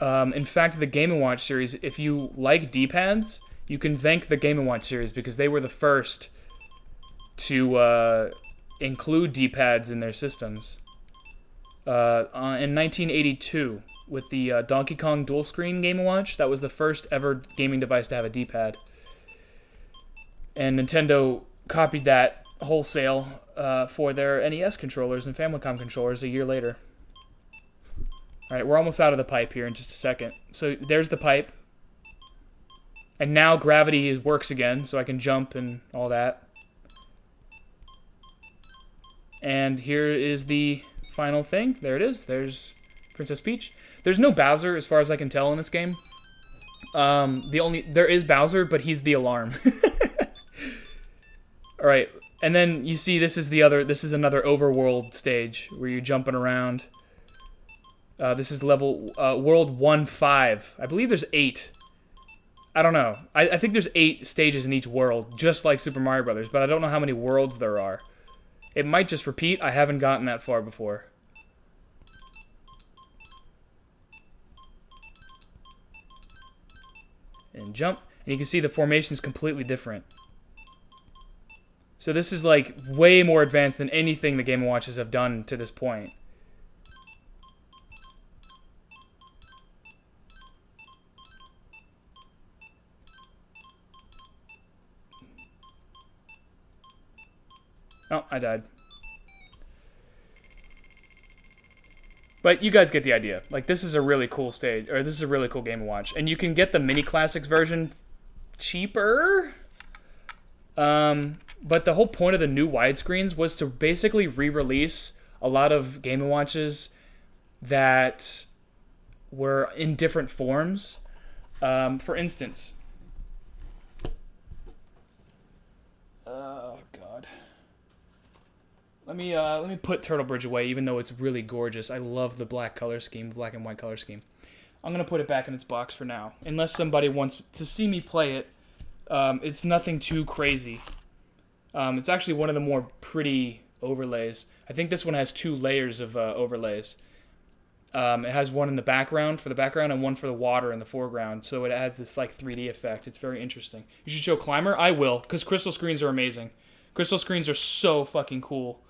A: In fact, the Game & Watch series, if you like D-pads, you can thank the Game & Watch series because they were the first to include D-pads in their systems. In 1982, with the Donkey Kong dual screen Game & Watch, that was the first ever gaming device to have a D-pad. And Nintendo copied that wholesale for their NES controllers and Famicom controllers a year later. Alright, we're almost out of the pipe here in just a second. So there's the pipe. And now gravity works again, so I can jump and all that. And here is the final thing. There it is. There's Princess Peach. There's no Bowser as far as I can tell in this game. There is Bowser, but he's the alarm. All right, and then you see this is another overworld stage where you're jumping around. This is level world 1-5. I believe there's 8. I don't know. I think there's 8 stages in each world, just like Super Mario Brothers, but I don't know how many worlds there are. It might just repeat. I haven't gotten that far before. And jump, and you can see the formation's completely different. So this is like way more advanced than anything the Game & Watches have done to this point. Oh, I died. But you guys get the idea. Like, this is a really cool stage, or this is a really cool Game & Watch. And you can get the Mini Classics version cheaper. But the whole point of the new widescreens was to basically re-release a lot of Game & Watches that were in different forms. For instance... Oh, God. Let me put Turtle Bridge away, even though it's really gorgeous. I love the black color scheme, black and white color scheme. I'm going to put it back in its box for now. Unless somebody wants to see me play it. It's nothing too crazy. It's actually one of the more pretty overlays. I think this one has 2 layers of overlays. It has one in the background for the background and one for the water in the foreground. So it has this like 3D effect. It's very interesting. You should show Climber. I will, because crystal screens are amazing. Crystal screens are so fucking cool.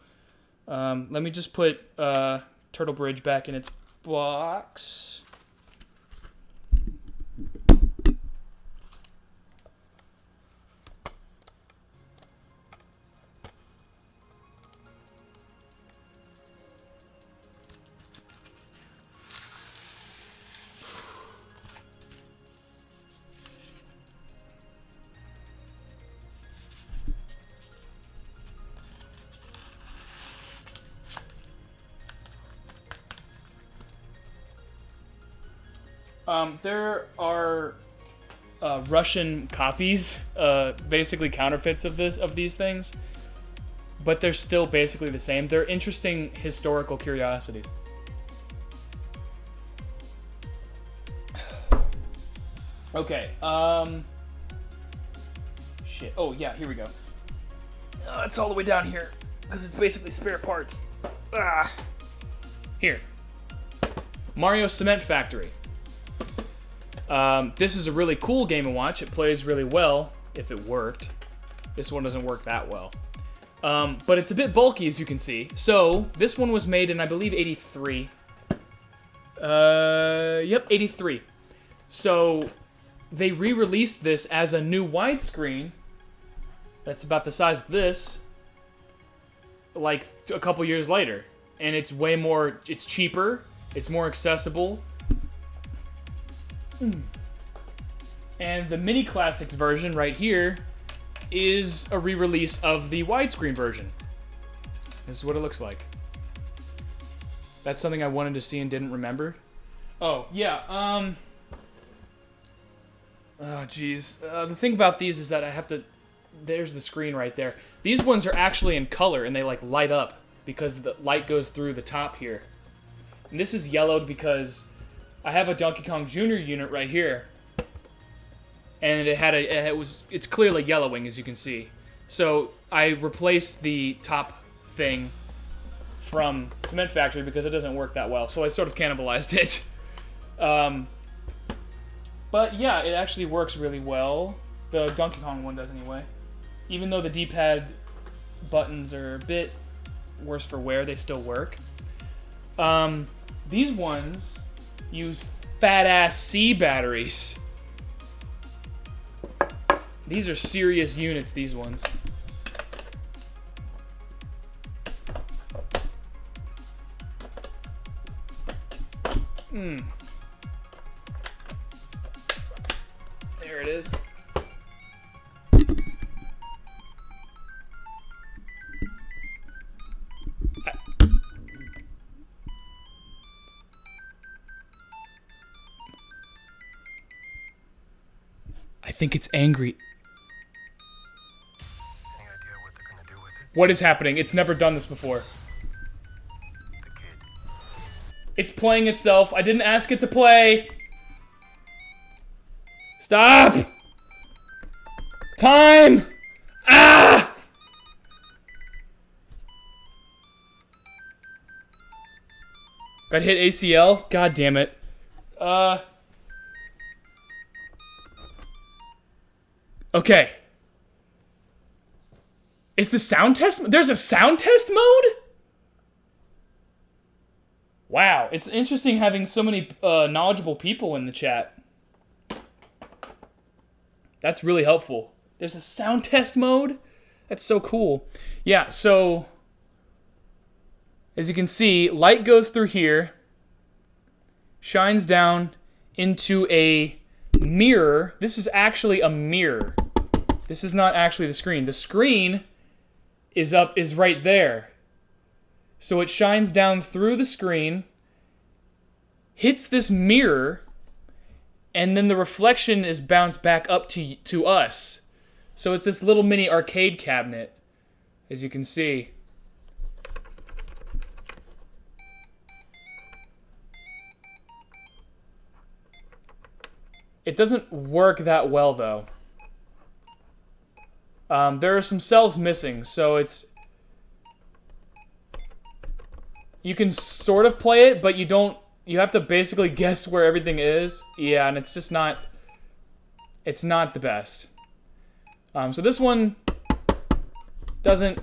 A: Let me just put Turtle Bridge back in its box. There are Russian copies, basically counterfeits of these things, but they're still basically the same. They're interesting historical curiosities. Okay. Shit. Oh yeah, here we go. It's all the way down here because it's basically spare parts. Here. Mario Cement Factory. This is a really cool Game & Watch. It plays really well, if it worked. This one doesn't work that well. But it's a bit bulky, as you can see. So, this one was made in, I believe, 83. Yep, 83. So, they re-released this as a new widescreen. That's about the size of this. Like, a couple years later. And it's way more, it's cheaper. It's more accessible. And the Mini Classics version right here is a re-release of the widescreen version. This is what it looks like. That's something I wanted to see and didn't remember. Oh, yeah, oh, jeez. The thing about these is that I have to... There's the screen right there. These ones are actually in color, and they, like, light up because the light goes through the top here. And this is yellowed because I have a Donkey Kong Jr. unit right here. And it's clearly yellowing, as you can see. So I replaced the top thing from Cement Factory because it doesn't work that well. So I sort of cannibalized it. But yeah, it actually works really well. The Donkey Kong one does anyway. Even though the D-pad buttons are a bit worse for wear, they still work. These ones use fat-ass C batteries. These are serious units, these ones. There it is. think it's angry.
B: Any idea what they're gonna do with it?
A: What is happening? It's never done this before.
B: The kid.
A: It's playing itself. I didn't ask it to play. Stop! Time! Ah! Got hit ACL? God damn it. Okay. Is the sound test... There's a sound test mode? Wow. It's interesting having so many knowledgeable people in the chat. That's really helpful. There's a sound test mode? That's so cool. Yeah, so... As you can see, light goes through here, shines down into a mirror. This is actually a mirror. This is not actually the screen. The screen is right there. So it shines down through the screen, hits this mirror, and then the reflection is bounced back up to us. So it's this little mini arcade cabinet, as you can see. It doesn't work that well, though. There are some cells missing, so it's... You can sort of play it, but you don't... You have to basically guess where everything is. Yeah, and it's just not... It's not the best. So this one doesn't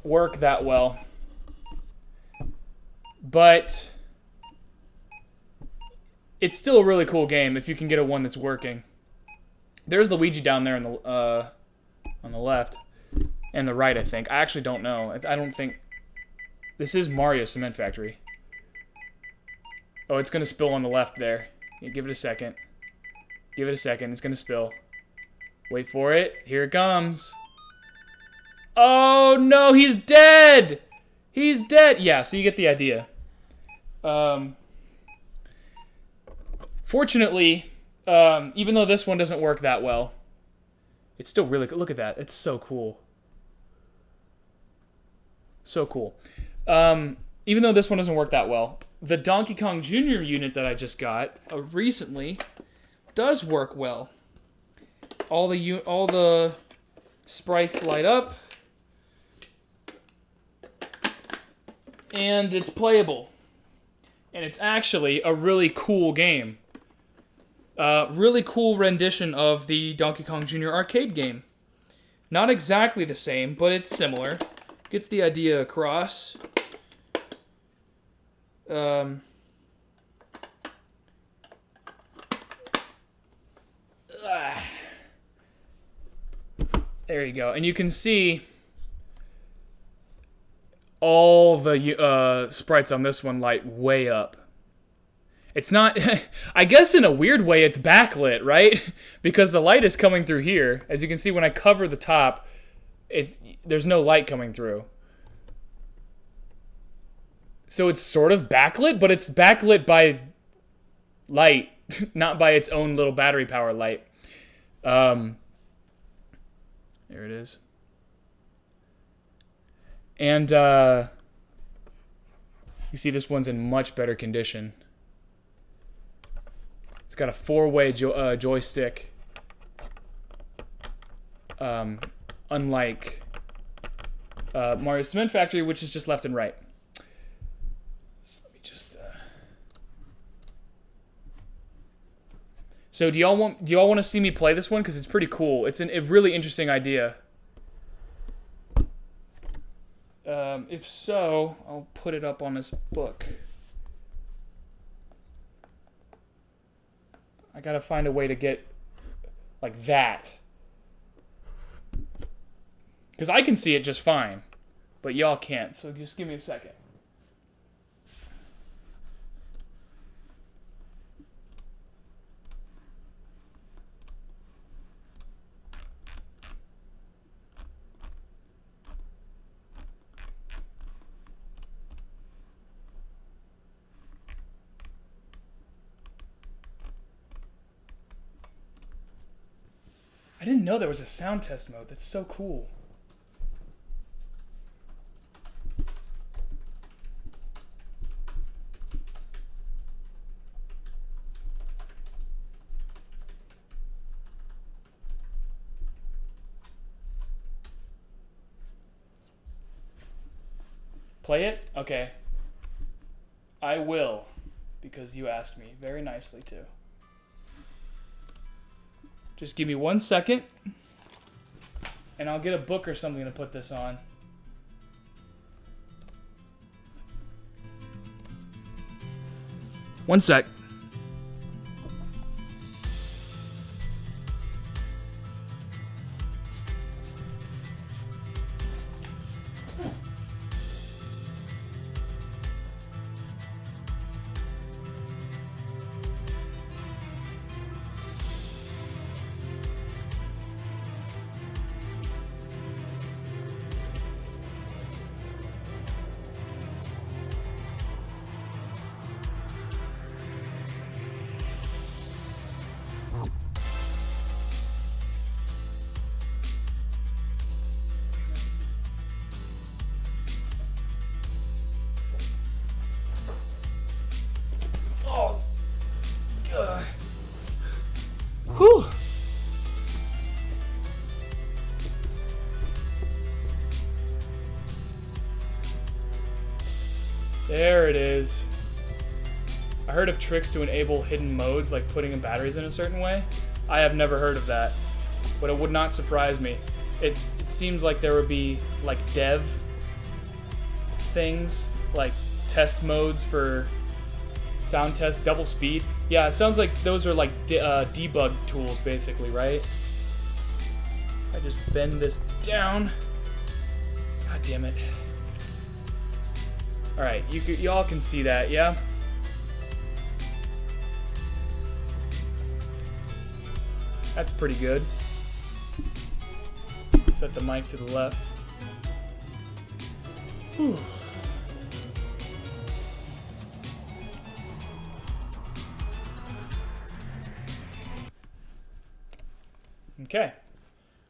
A: work that well. But... It's still a really cool game if you can get a one that's working. There's Luigi down there on the left. And the right, I think. I actually don't know. I don't think... This is Mario Cement Factory. Oh, it's going to spill on the left there. Yeah, give it a second. Give it a second. It's going to spill. Wait for it. Here it comes. Oh, no. He's dead. He's dead. Yeah, so you get the idea. Fortunately, even though this one doesn't work that well, it's still really good. Look at that. It's so cool. So cool. Even though this one doesn't work that well, the Donkey Kong Jr. unit that I just got recently does work well. All the sprites light up, and it's playable. And it's actually a really cool game. Really cool rendition of the Donkey Kong Jr. arcade game. Not exactly the same, but it's similar. Gets the idea across. There you go. And you can see all the sprites on this one light way up. It's not... I guess in a weird way it's backlit, right? Because the light is coming through here. As you can see, when I cover the top, there's no light coming through. So it's sort of backlit, but it's backlit by light, not by its own little battery power light. There it is. And you see this one's in much better condition. It's got a 4-way joystick. Unlike Mario Cement Factory, which is just left and right. So let me just. So do y'all want to see me play this one? Because it's pretty cool. It's a really interesting idea. If so, I'll put it up on this book. I gotta find a way to get like that. Because I can see it just fine, but y'all can't, so just give me a second. didn't know there was a sound test mode. That's so cool. Play it? Okay. I will, because you asked me very nicely to. Just give me 1 second, and I'll get a book or something to put this on. One sec. Whew. There it is. I heard of tricks to enable hidden modes, like putting in batteries in a certain way. I have never heard of that, but it would not surprise me. It seems like there would be like dev things, like test modes for sound test, double speed. Yeah, it sounds like those are like debug tools, basically, right? I just bend this down. God damn it. All right, y'all can see that, yeah? That's pretty good. Set the mic to the left. Whew. Okay,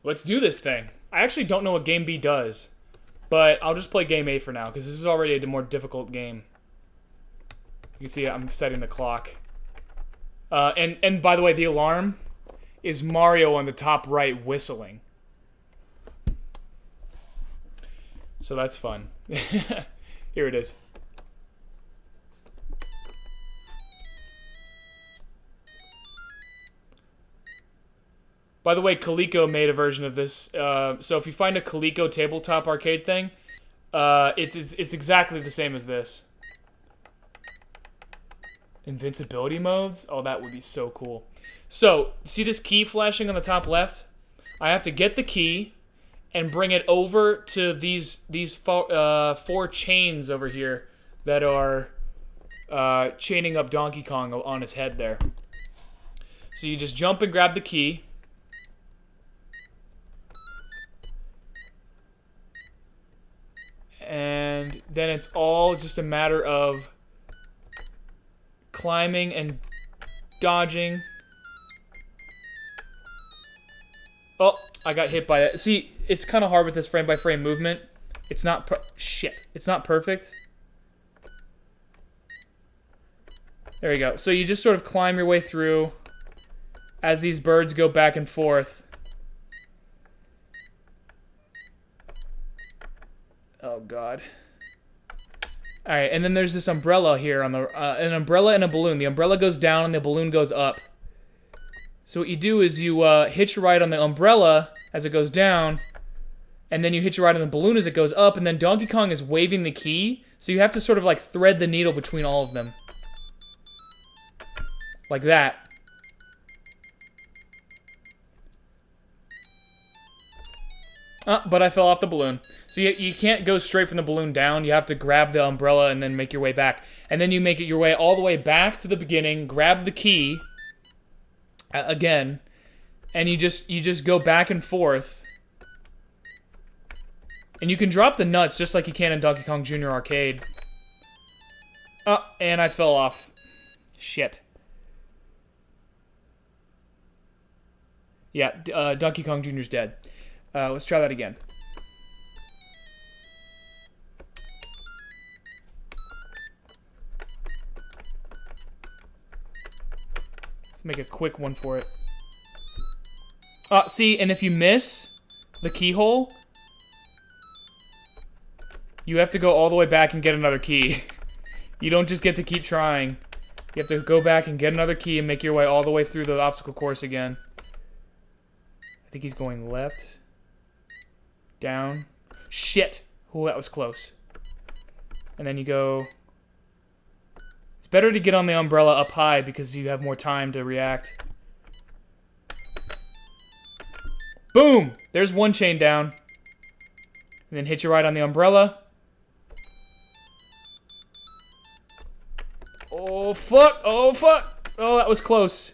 A: let's do this thing. I actually don't know what Game B does, but I'll just play Game A for now, because this is already a more difficult game. You can see I'm setting the clock. And by the way, the alarm is Mario on the top right whistling. So that's fun. Here it is. By the way, Coleco made a version of this. So if you find a Coleco tabletop arcade thing, it's exactly the same as this. Invincibility modes? Oh, that would be so cool. So, see this key flashing on the top left? I have to get the key and bring it over to these four chains over here that are chaining up Donkey Kong on his head there. So you just jump and grab the key. And then it's all just a matter of climbing and dodging. Oh, I got hit by that. See, it's kind of hard with this frame-by-frame movement. It's not shit. It's not perfect. There you go. So you just sort of climb your way through as these birds go back and forth. Oh, God. All right, and then there's this umbrella here on the an umbrella and a balloon. The umbrella goes down and the balloon goes up. So what you do is you hitch a ride on the umbrella as it goes down, and then you hitch a ride on the balloon as it goes up, and then Donkey Kong is waving the key, so you have to sort of like thread the needle between all of them. Like that. But I fell off the balloon. So you can't go straight from the balloon down. You have to grab the umbrella and then make your way back. And then you make it your way all the way back to the beginning, grab the key again, and you just go back and forth. And you can drop the nuts just like you can in Donkey Kong Jr. Arcade. Oh, and I fell off. Shit. Yeah, Donkey Kong Jr.'s dead. Let's try that again. Let's make a quick one for it. See, and if you miss the keyhole, you have to go all the way back and get another key. You don't just get to keep trying. You have to go back and get another key and make your way all the way through the obstacle course again. I think he's going left. Down. Shit! Oh, that was close. And then you go... It's better to get on the umbrella up high because you have more time to react. Boom! There's one chain down. And then hit your right on the umbrella. Oh, fuck! Oh, fuck! Oh, that was close.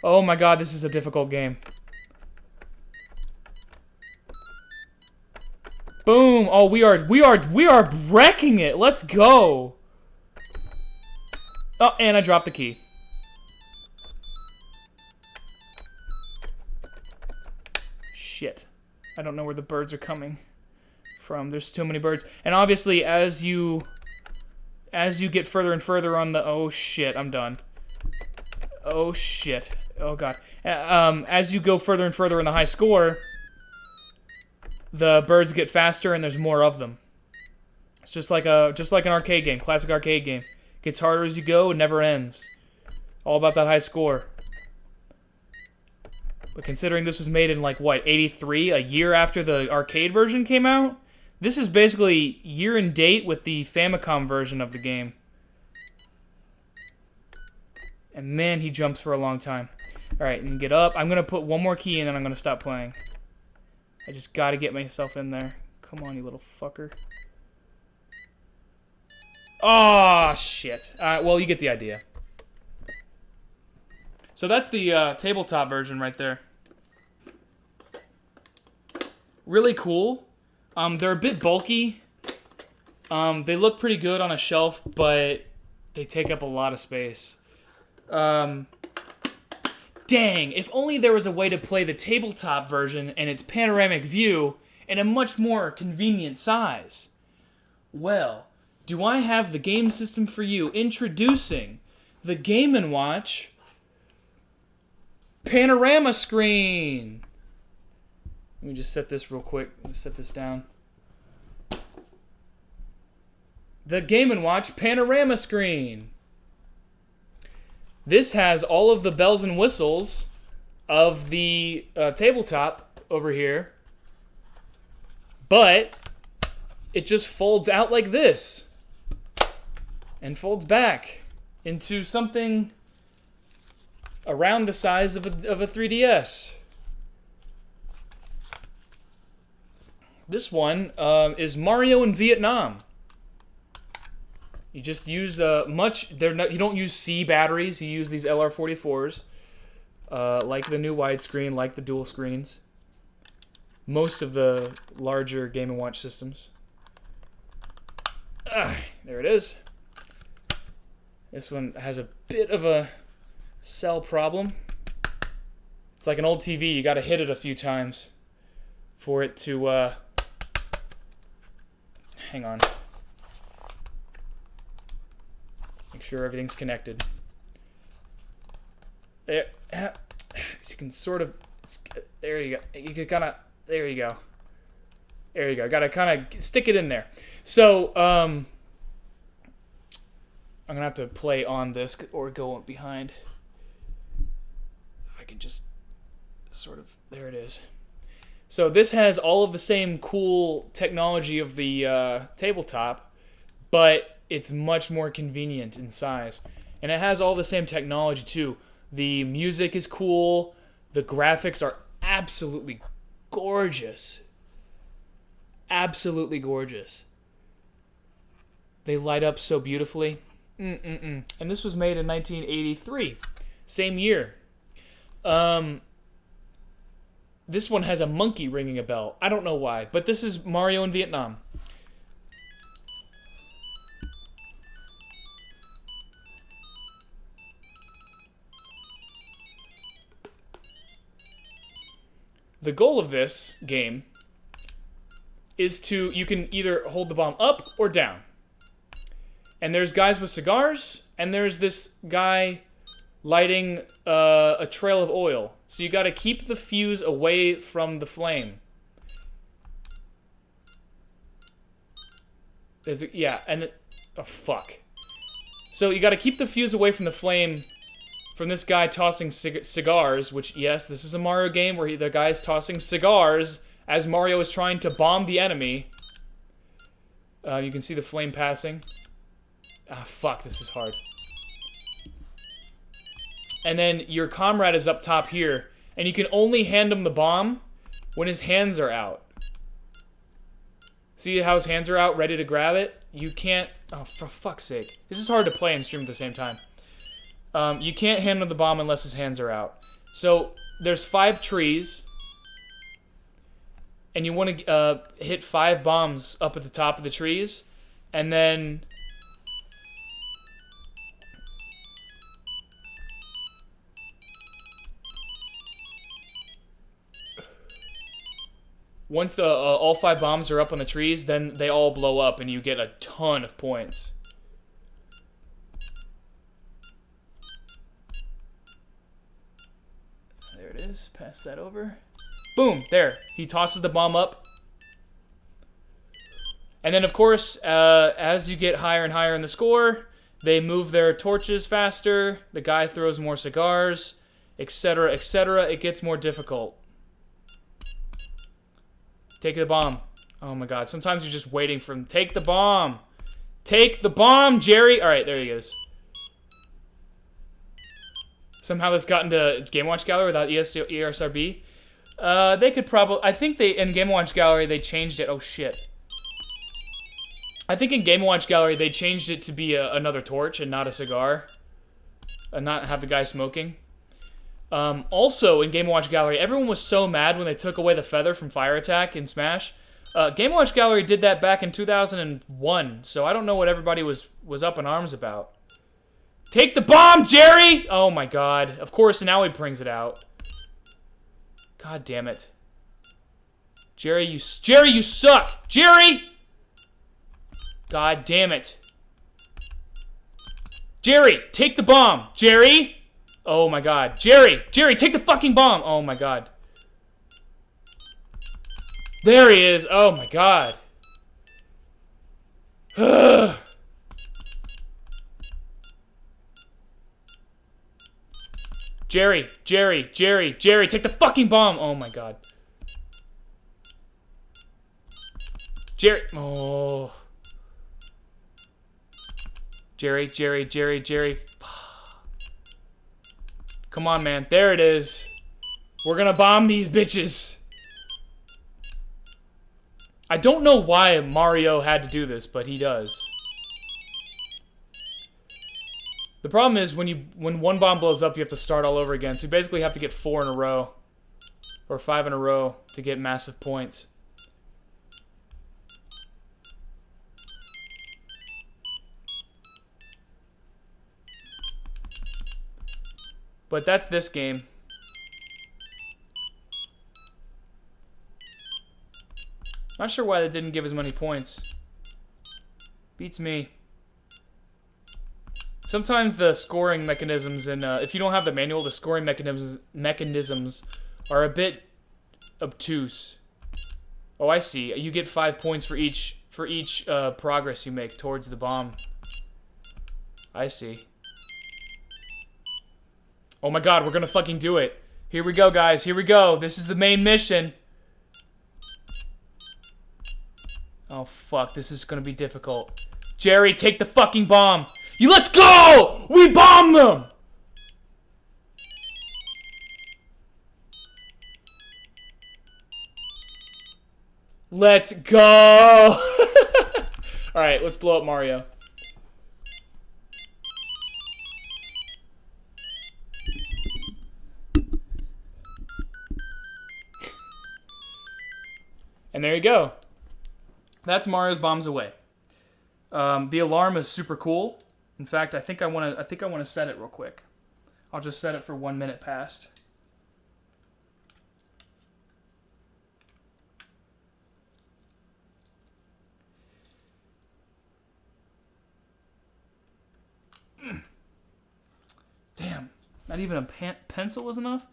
A: Oh my god, this is a difficult game. Boom! Oh, we are wrecking it! Let's go! Oh, and I dropped the key. Shit. I don't know where the birds are coming from. There's too many birds. And obviously, as you get further and further on the... Oh, shit. I'm done. Oh, shit. Oh, God. As you go further and further in the high score, the birds get faster and there's more of them. It's just like an arcade game, classic arcade game. Gets harder as you go, it never ends. All about that high score. But considering this was made in, like, what, 83, a year after the arcade version came out? This is basically year and date with the Famicom version of the game. And man, he jumps for a long time. Alright, and get up. I'm going to put one more key in and I'm going to stop playing. I just got to get myself in there. Come on, you little fucker. Oh, shit. Well, you get the idea. So that's the tabletop version right there. Really cool. They're a bit bulky. They look pretty good on a shelf, but they take up a lot of space. Dang, if only there was a way to play the tabletop version and its panoramic view in a much more convenient size. Well, do I have the game system for you? Introducing the Game & Watch panorama screen. Let me just set this real quick. Let's set this down. The Game & Watch panorama screen. This has all of the bells and whistles of the tabletop over here, but it just folds out like this and folds back into something around the size of a 3DS. This one is Mario in Vietnam. You just use you don't use C batteries. You use these LR44s, like the new widescreen, like the dual screens. Most of the larger Game & Watch systems. There it is. This one has a bit of a cell problem. It's like an old TV. You got to hit it a few times for it to. Hang on. Make sure everything's connected. There, you can sort of. There you go. You can kind of. There you go. There you go. Got to kind of stick it in there. So, I'm gonna have to play on this or go behind. If I can just sort of. There it is. So this has all of the same cool technology of the tabletop, but it's much more convenient in size. And it has all the same technology too. The music is cool. The graphics are absolutely gorgeous. Absolutely gorgeous. They light up so beautifully. And this was made in 1983. Same year. This one has a monkey ringing a bell. I don't know why, but this is Mario in Vietnam. the goal of this game is to, you can either hold the bomb up or down. And there's guys with cigars, and there's this guy lighting a trail of oil. So you gotta keep the fuse away from the flame. Yeah, and oh fuck. So you gotta keep the fuse away from the flame from this guy tossing cigars, which, yes, this is a Mario game where the guy's tossing cigars as Mario is trying to bomb the enemy. You can see the flame passing. Ah, fuck, this is hard. And then your comrade is up top here, and you can only hand him the bomb when his hands are out. See how his hands are out, ready to grab it? You can't... Oh, for fuck's sake. This is hard to play and stream at the same time. You can't hand him the bomb unless his hands are out. So, there's 5 trees. And you want to hit 5 bombs up at the top of the trees. And then... once the all 5 bombs are up on the trees, then they all blow up and you get a ton of points. There it is. Pass that over. Boom! There. He tosses the bomb up. And then, of course, as you get higher and higher in the score, they move their torches faster, the guy throws more cigars, etc., etc. It gets more difficult. Take the bomb. Oh my god, sometimes you're just waiting for him. Take the bomb! Take the bomb, Jerry! Alright, there he is. Somehow this got into Game Watch Gallery without ESRB. They could probably... I think they in Game Watch Gallery they changed it. Oh shit. I think in Game Watch Gallery they changed it to be another torch and not a cigar. And not have the guy smoking. Also, in Game & Watch Gallery, everyone was so mad when they took away the feather from Fire Attack in Smash. Game & Watch Gallery did that back in 2001, so I don't know what everybody was up in arms about. Take the bomb, Jerry! Oh my god. Of course, now he brings it out. God damn it. Jerry, you suck! Jerry! God damn it. Jerry, take the bomb! Jerry! Oh my god. Jerry! Jerry, take the fucking bomb! Oh my god. There he is! Oh my god. Jerry, Jerry, Jerry, Jerry, take the fucking bomb! Oh my god. Jerry, oh. Jerry, Jerry, Jerry, Jerry. Come on, man. There it is. We're gonna bomb these bitches. I don't know why Mario had to do this, but he does. The problem is when one bomb blows up, you have to start all over again. So you basically have to get 4 in a row. Or 5 in a row to get massive points. But that's this game. Not sure why that didn't give as many points. Beats me. Sometimes the scoring mechanisms, and if you don't have the manual, the scoring mechanisms are a bit obtuse. Oh, I see. You get 5 points for each progress you make towards the bomb. I see. Oh my god, we're gonna fucking do it. Here we go, guys. Here we go. This is the main mission. Oh, fuck. This is gonna be difficult. Jerry, take the fucking bomb. Let's go! We bomb them! Let's go! Alright, let's blow up Mario. And there you go. That's Mario's Bombs Away. The alarm is super cool. In fact, I think I want to set it real quick. I'll just set it for 1 minute past. Not even a pencil is enough?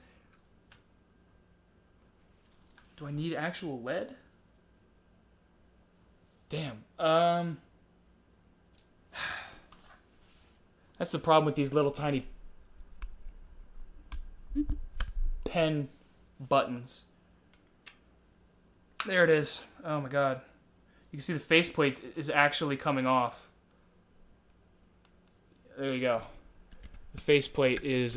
A: Do I need actual lead? Damn. That's the problem with these little tiny pen buttons. There it is. Oh my god. You can see the faceplate is actually coming off. There you go. The faceplate is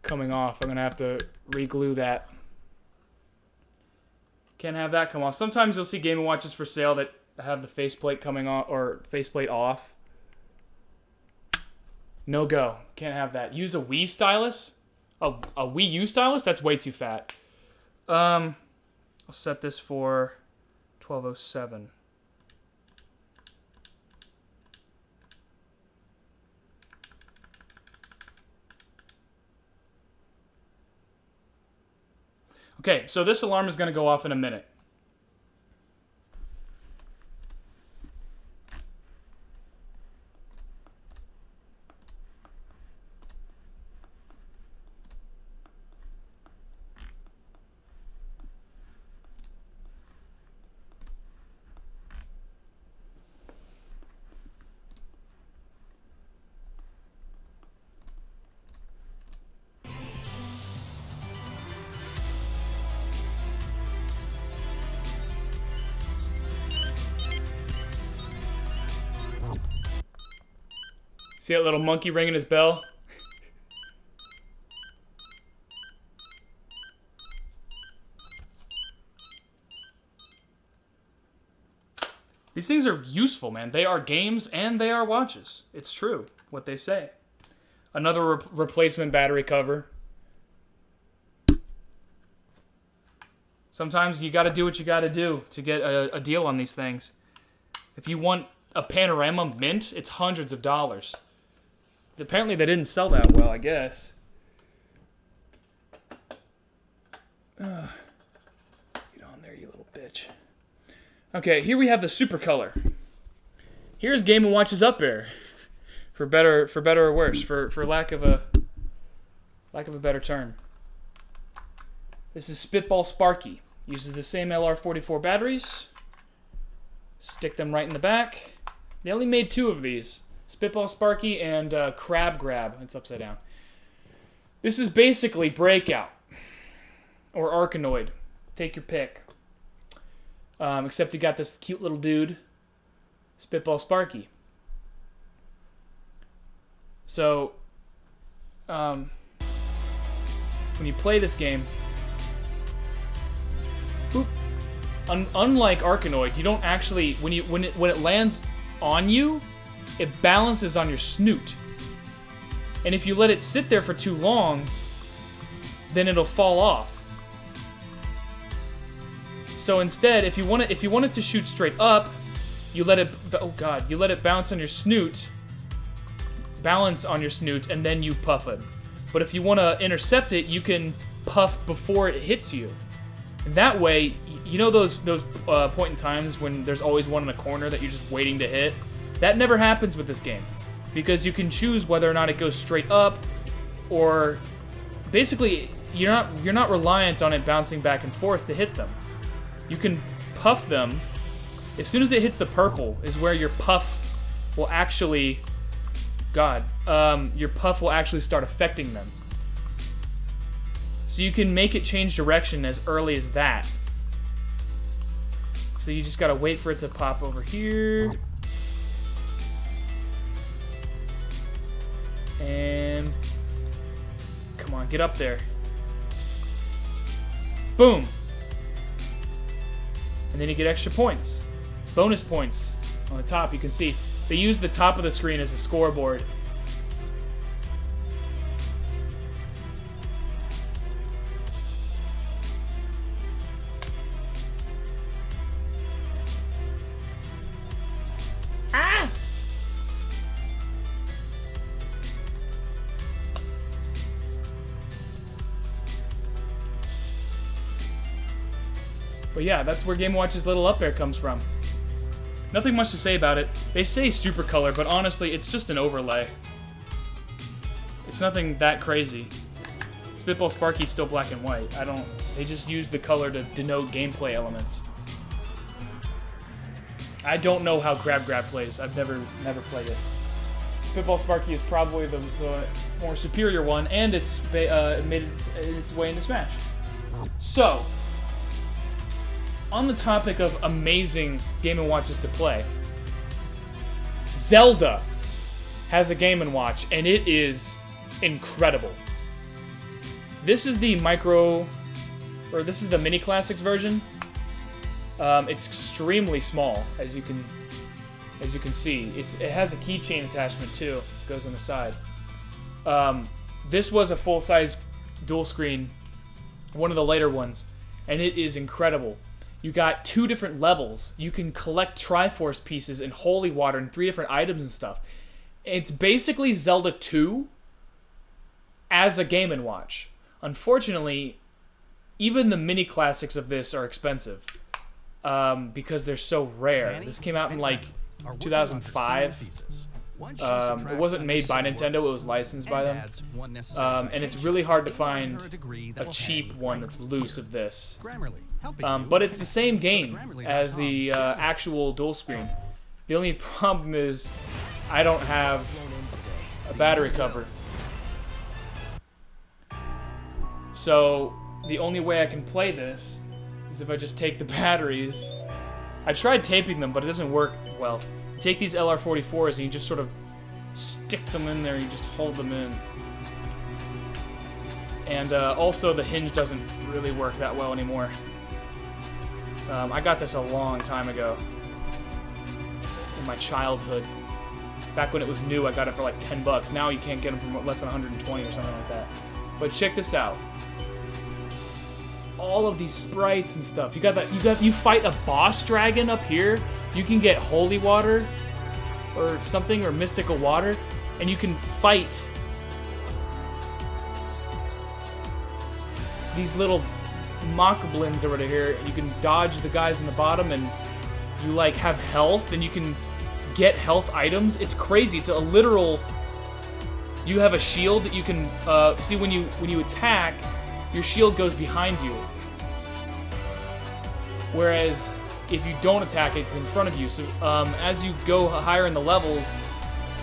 A: coming off. I'm gonna have to re-glue that. Can't have that come off. Sometimes you'll see Game & Watches for sale that have the faceplate coming off or faceplate off. No go. Can't have that. Use a Wii stylus. A Wii U stylus? That's way too fat. I'll set this for 1207. Okay, so this alarm is going to go off in a minute. See that little monkey ringing his bell? These things are useful, man. They are games and they are watches. It's true, what they say. Another replacement battery cover. Sometimes you gotta do what you gotta do to get a deal on these things. If you want a Panorama Mint, it's hundreds of dollars. Apparently they didn't sell that well, I guess. Get on there, you little bitch. Okay, here we have the Super Color. Here's Game & Watch's up air. For better or worse, for lack of a better term. This is Spitball Sparky. Uses the same LR44 batteries. Stick them right in the back. They only made 2 of these. Spitball Sparky and Crab Grab. It's upside down. This is basically Breakout. Or Arkanoid. Take your pick. Except you got this cute little dude. Spitball Sparky. So, when you play this game, unlike Arkanoid, you don't actually when it lands on you, it balances on your snoot. And if you let it sit there for too long, then it'll fall off. So instead, if you want it to shoot straight up, you let it bounce on your snoot. Balance on your snoot, and then you puff it. But if you want to intercept it, you can puff before it hits you. And that way, you know those point in times when there's always one in a corner that you're just waiting to hit? That never happens with this game. Because you can choose whether or not it goes straight up, or basically, you're not reliant on it bouncing back and forth to hit them. You can puff them. As soon as it hits the purple is where your puff will actually... your puff will actually start affecting them. So you can make it change direction as early as that. So you just gotta wait for it to pop over here. And... come on, get up there. Boom! And then you get extra points. Bonus points. On the top, you can see. They use the top of the screen as a scoreboard. Ah! But yeah, that's where Game & Watch's little up air comes from. Nothing much to say about it. They say super color, but honestly, it's just an overlay. It's nothing that crazy. Spitball Sparky's still black and white. They just use the color to denote gameplay elements. I don't know how Grab plays. I've never played it. Spitball Sparky is probably the more superior one, and it's made its way into Smash. So, on the topic of amazing Game & Watches to play, Zelda has a Game & Watch, and it is incredible. This is the this is the Mini Classics version. It's extremely small, as you can see. It has a keychain attachment too. It goes on the side. This was a full-size dual screen, one of the later ones, and it is incredible. You got 2 different levels. You can collect Triforce pieces and Holy Water and 3 different items and stuff. It's basically Zelda 2 as a Game & Watch. Unfortunately, even the mini classics of this are expensive because they're so rare. This came out in like 2005. It wasn't made by Nintendo, it was licensed by them. And it's really hard to find a cheap one that's loose of this. But it's the same game as the actual dual screen. The only problem is I don't have a battery cover. So the only way I can play this is if I just take the batteries. I tried taping them, but it doesn't work well. You take these LR44s and you just sort of stick them in there, you just hold them in. And also the hinge doesn't really work that well anymore. I got this a long time ago. In my childhood. Back when it was new, I got it for like 10 bucks. Now you can't get them for less than 120 or something like that. But check this out. All of these sprites and stuff. You fight a boss dragon up here. You can get holy water or something, or mystical water, and you can fight these little mockblins over here. You can dodge the guys in the bottom, and you like have health, and you can get health items. It's crazy. It's a literal. You have a shield that you can see when you attack. Your shield goes behind you. Whereas if you don't attack, it's in front of you. So as you go higher in the levels,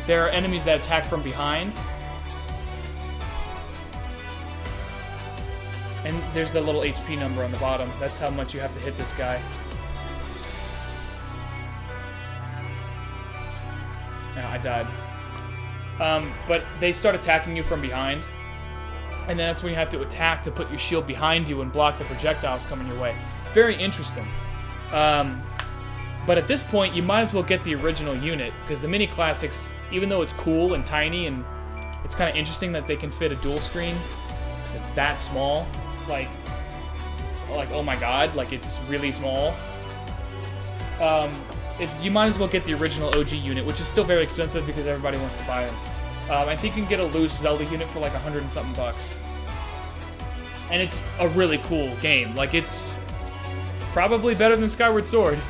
A: there are enemies that attack from behind. And there's the little HP number on the bottom. That's how much you have to hit this guy. Yeah, I died. But they start attacking you from behind. And then that's when you have to attack to put your shield behind you and block the projectiles coming your way. It's very interesting. But at this point, you might as well get the original unit, because the Mini Classics, even though it's cool and tiny, and it's kind of interesting that they can fit a dual screen that's that small, like oh my god, like it's really small. You might as well get the original OG unit, which is still very expensive because everybody wants to buy them. I think you can get a loose Zelda unit for like 100 and something bucks. And it's a really cool game. Like, it's probably better than Skyward Sword.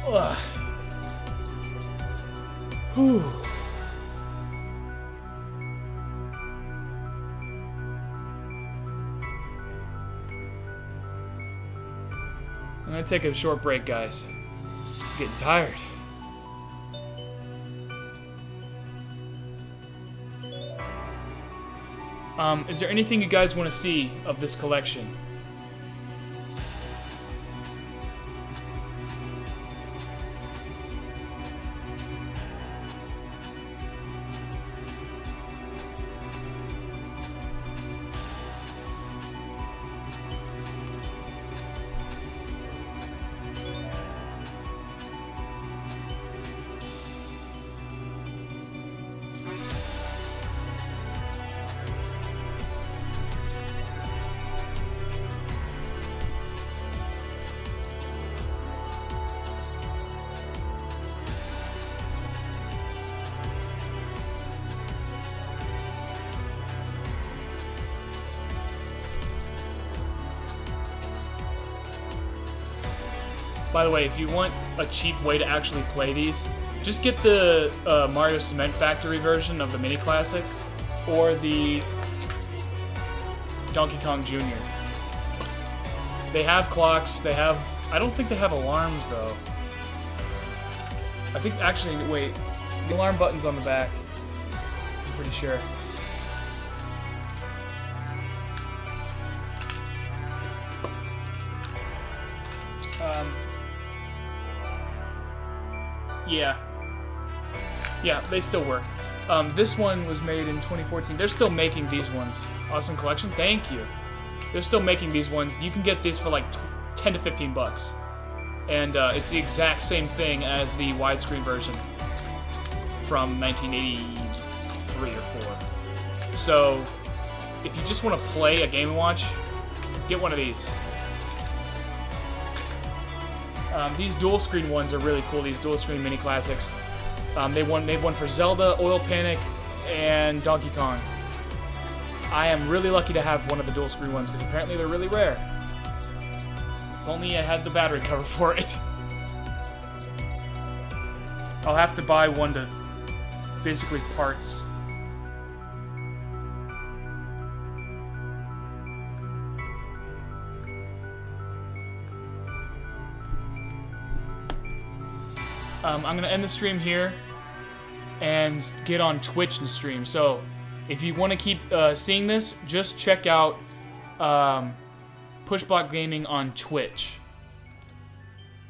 A: Ugh. Whew. I'm gonna take a short break, guys. I'm getting tired. Is there anything you guys want to see of this collection? By the way, if you want a cheap way to actually play these, just get the Mario Cement Factory version of the Mini Classics, or the Donkey Kong Jr. They have clocks, they have... I don't think they have alarms, though. I think, actually, wait. The alarm button's on the back. I'm pretty sure. Yeah. Yeah, they still work. This one was made in 2014. They're still making these ones. Awesome collection. Thank you. They're still making these ones. You can get these for like 10 to 15 bucks. And it's the exact same thing as the widescreen version from 1983 or 4. So, if you just want to play a Game & Watch, get one of these. These dual screen ones are really cool. These dual screen mini classics. They've won for Zelda, Oil Panic, and Donkey Kong. I am really lucky to have one of the dual screen ones because apparently they're really rare. If only I had the battery cover for it. I'll have to buy one to basically parts. I'm going to end the stream here and get on Twitch and stream. So if you want to keep seeing this, just check out Pushblock Gaming on Twitch.